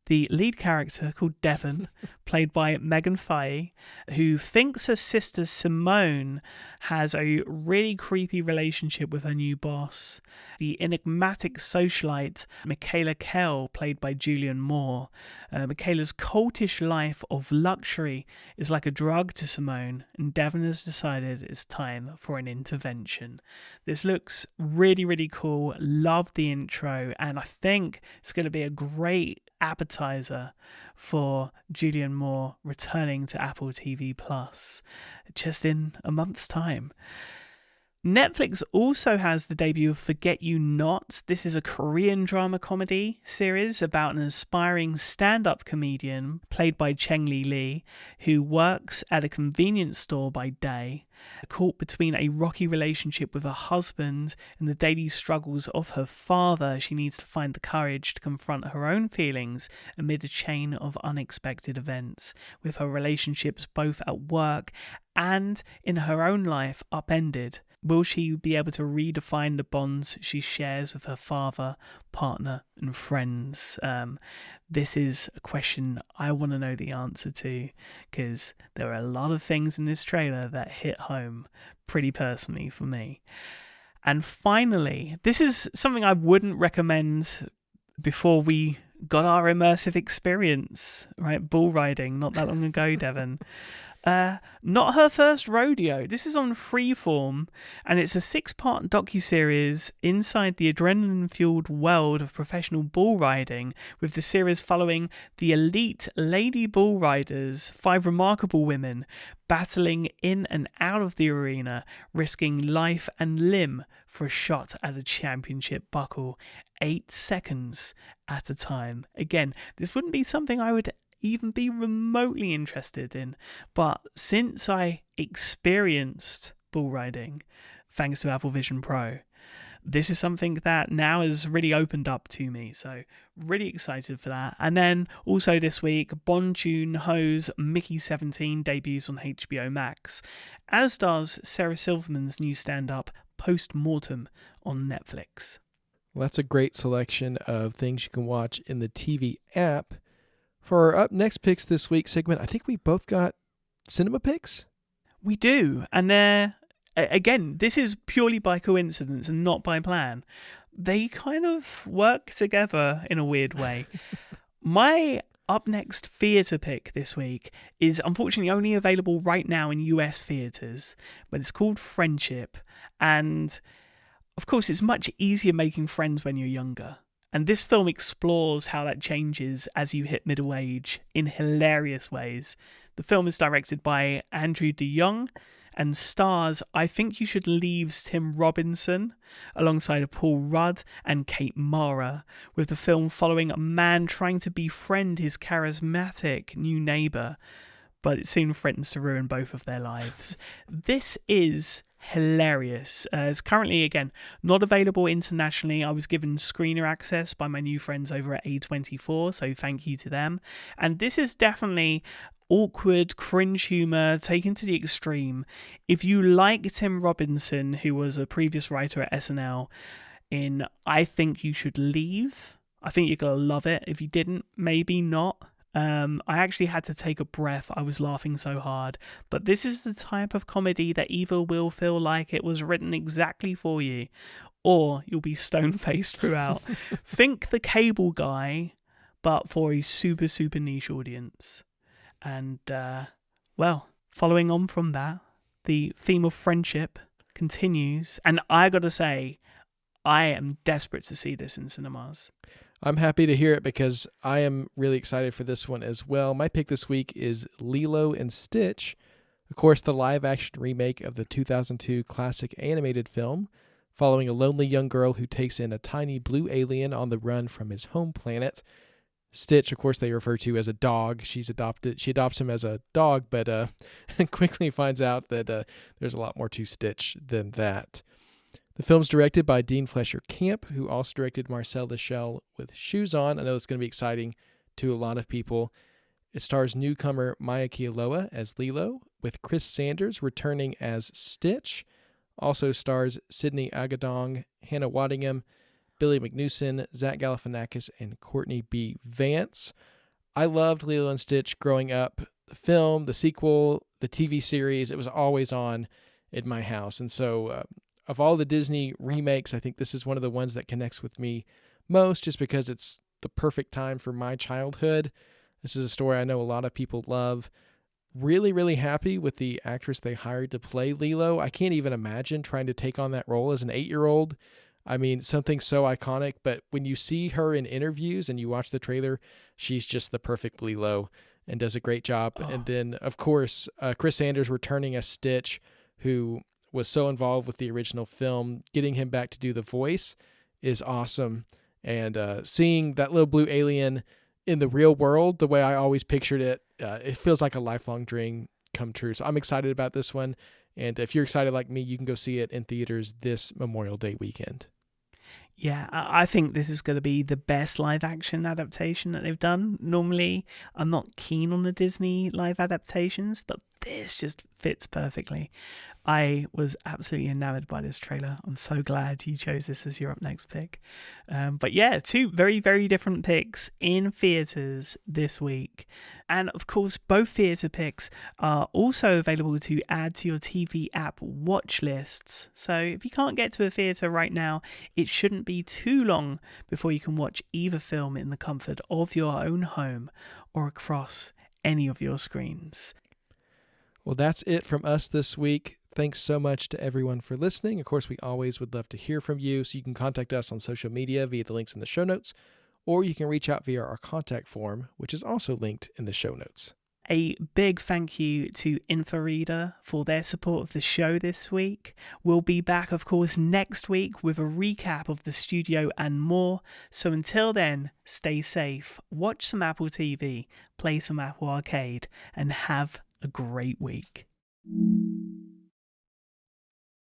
the lead character called Devon, played by Megan Faye, who thinks her sister Simone has a really creepy relationship with her new boss. The enigmatic socialite Michaela Kell, played by Julianne Moore. Michaela's cultish life of luxury is like a drug to Simone, and Devon has decided it's time for an intervention. This looks really, really cool. Love the intro, and I think it's going to be a great appetizer for Julianne Moore returning to Apple TV Plus just in a month's time. Netflix also has the debut of Forget You Not. This is a Korean drama comedy series about an aspiring stand-up comedian played by Cheng-Li Lee, who works at a convenience store by day. Caught between a rocky relationship with her husband and the daily struggles of her father, she needs to find the courage to confront her own feelings amid a chain of unexpected events, with her relationships both at work and in her own life upended. Will she be able to redefine the bonds she shares with her father, partner, and friends? This is a question I want to know the answer to, because there are a lot of things in this trailer that hit home pretty personally for me. And finally, this is something I wouldn't recommend before we got our immersive experience, right? Bull riding, not that long ago, Devon. Not Her First Rodeo. This is on Freeform, and it's a 6-part docuseries inside the adrenaline-fueled world of professional bull riding, with the series following the elite lady bull riders, 5 remarkable women, battling in and out of the arena, risking life and limb for a shot at a championship buckle, 8 seconds at a time. Again, this wouldn't be something I would even be remotely interested in, but since I experienced bull riding thanks to Apple Vision Pro, this is something that now has really opened up to me, so really excited for that. And then also this week, Bong Joon-ho's Mickey 17 debuts on HBO Max, as does Sarah Silverman's new stand-up Post Mortem on Netflix. Well, that's a great selection of things you can watch in the TV app. For our up next picks this week, Sigmund, I think we both got cinema picks? We do. And again, this is purely by coincidence and not by plan. They kind of work together in a weird way. My up next theatre pick this week is unfortunately only available right now in US theatres, but it's called Friendship. And of course, it's much easier making friends when you're younger. And this film explores how that changes as you hit middle age in hilarious ways. The film is directed by Andrew DeYoung and stars I Think You Should Leave's Tim Robinson alongside Paul Rudd and Kate Mara, with the film following a man trying to befriend his charismatic new neighbour, but it soon threatens to ruin both of their lives. This is hilarious. It's currently, again, not available internationally. I was given screener access by my new friends over at A24, so thank you to them. And this is definitely awkward, cringe humour taken to the extreme. If you like Tim Robinson, who was a previous writer at SNL, in I Think You Should Leave, I think you're going to love it. If you didn't, maybe not. I actually had to take a breath. I was laughing so hard. But this is the type of comedy that either will feel like it was written exactly for you, or you'll be stone-faced throughout. Think The Cable Guy, but for a super, super niche audience. And, well, following on from that, the theme of friendship continues. And I gotta say, I am desperate to see this in cinemas. I'm happy to hear it because I am really excited for this one as well. My pick this week is Lilo and Stitch. Of course, the live-action remake of the 2002 classic animated film, following a lonely young girl who takes in a tiny blue alien on the run from his home planet. Stitch, of course, they refer to as a dog. She adopts him as a dog, but quickly finds out that there's a lot more to Stitch than that. The film's directed by Dean Fletcher Camp, who also directed Marcel the Shell with Shoes On. I know it's going to be exciting to a lot of people. It stars newcomer Maya Kealoha as Lilo, with Chris Sanders returning as Stitch. Also stars Sydney Agadong, Hannah Waddingham, Billy McNewson, Zach Galifianakis, and Courtney B. Vance. I loved Lilo and Stitch growing up. The film, the sequel, the TV series, it was always on in my house. And so of all the Disney remakes, I think this is one of the ones that connects with me most just because it's the perfect time for my childhood. This is a story I know a lot of people love. Really, really happy with the actress they hired to play Lilo. I can't even imagine trying to take on that role as an 8-year-old. I mean, something so iconic, but when you see her in interviews and you watch the trailer, she's just the perfect Lilo and does a great job. Oh. And then, of course, Chris Sanders returning as Stitch, who was so involved with the original film. Getting him back to do the voice is awesome. And seeing that little blue alien in the real world, the way I always pictured it, it feels like a lifelong dream come true. So I'm excited about this one. And if you're excited like me, you can go see it in theaters this Memorial Day weekend. Yeah, I think this is going to be the best live action adaptation that they've done. Normally, I'm not keen on the Disney live adaptations, but this just fits perfectly. I was absolutely enamored by this trailer. I'm so glad you chose this as your up next pick. But yeah, 2 very, very different picks in theatres this week. And of course, both theatre picks are also available to add to your TV app watch lists. So if you can't get to a theatre right now, it shouldn't be too long before you can watch either film in the comfort of your own home or across any of your screens. Well, that's it from us this week. Thanks so much to everyone for listening. Of course, we always would love to hear from you, so you can contact us on social media via the links in the show notes, or you can reach out via our contact form, which is also linked in the show notes. A big thank you to InfoReader for their support of the show this week. We'll be back, of course, next week with a recap of the studio and more. So until then, stay safe, watch some Apple TV, play some Apple Arcade, and have a great week.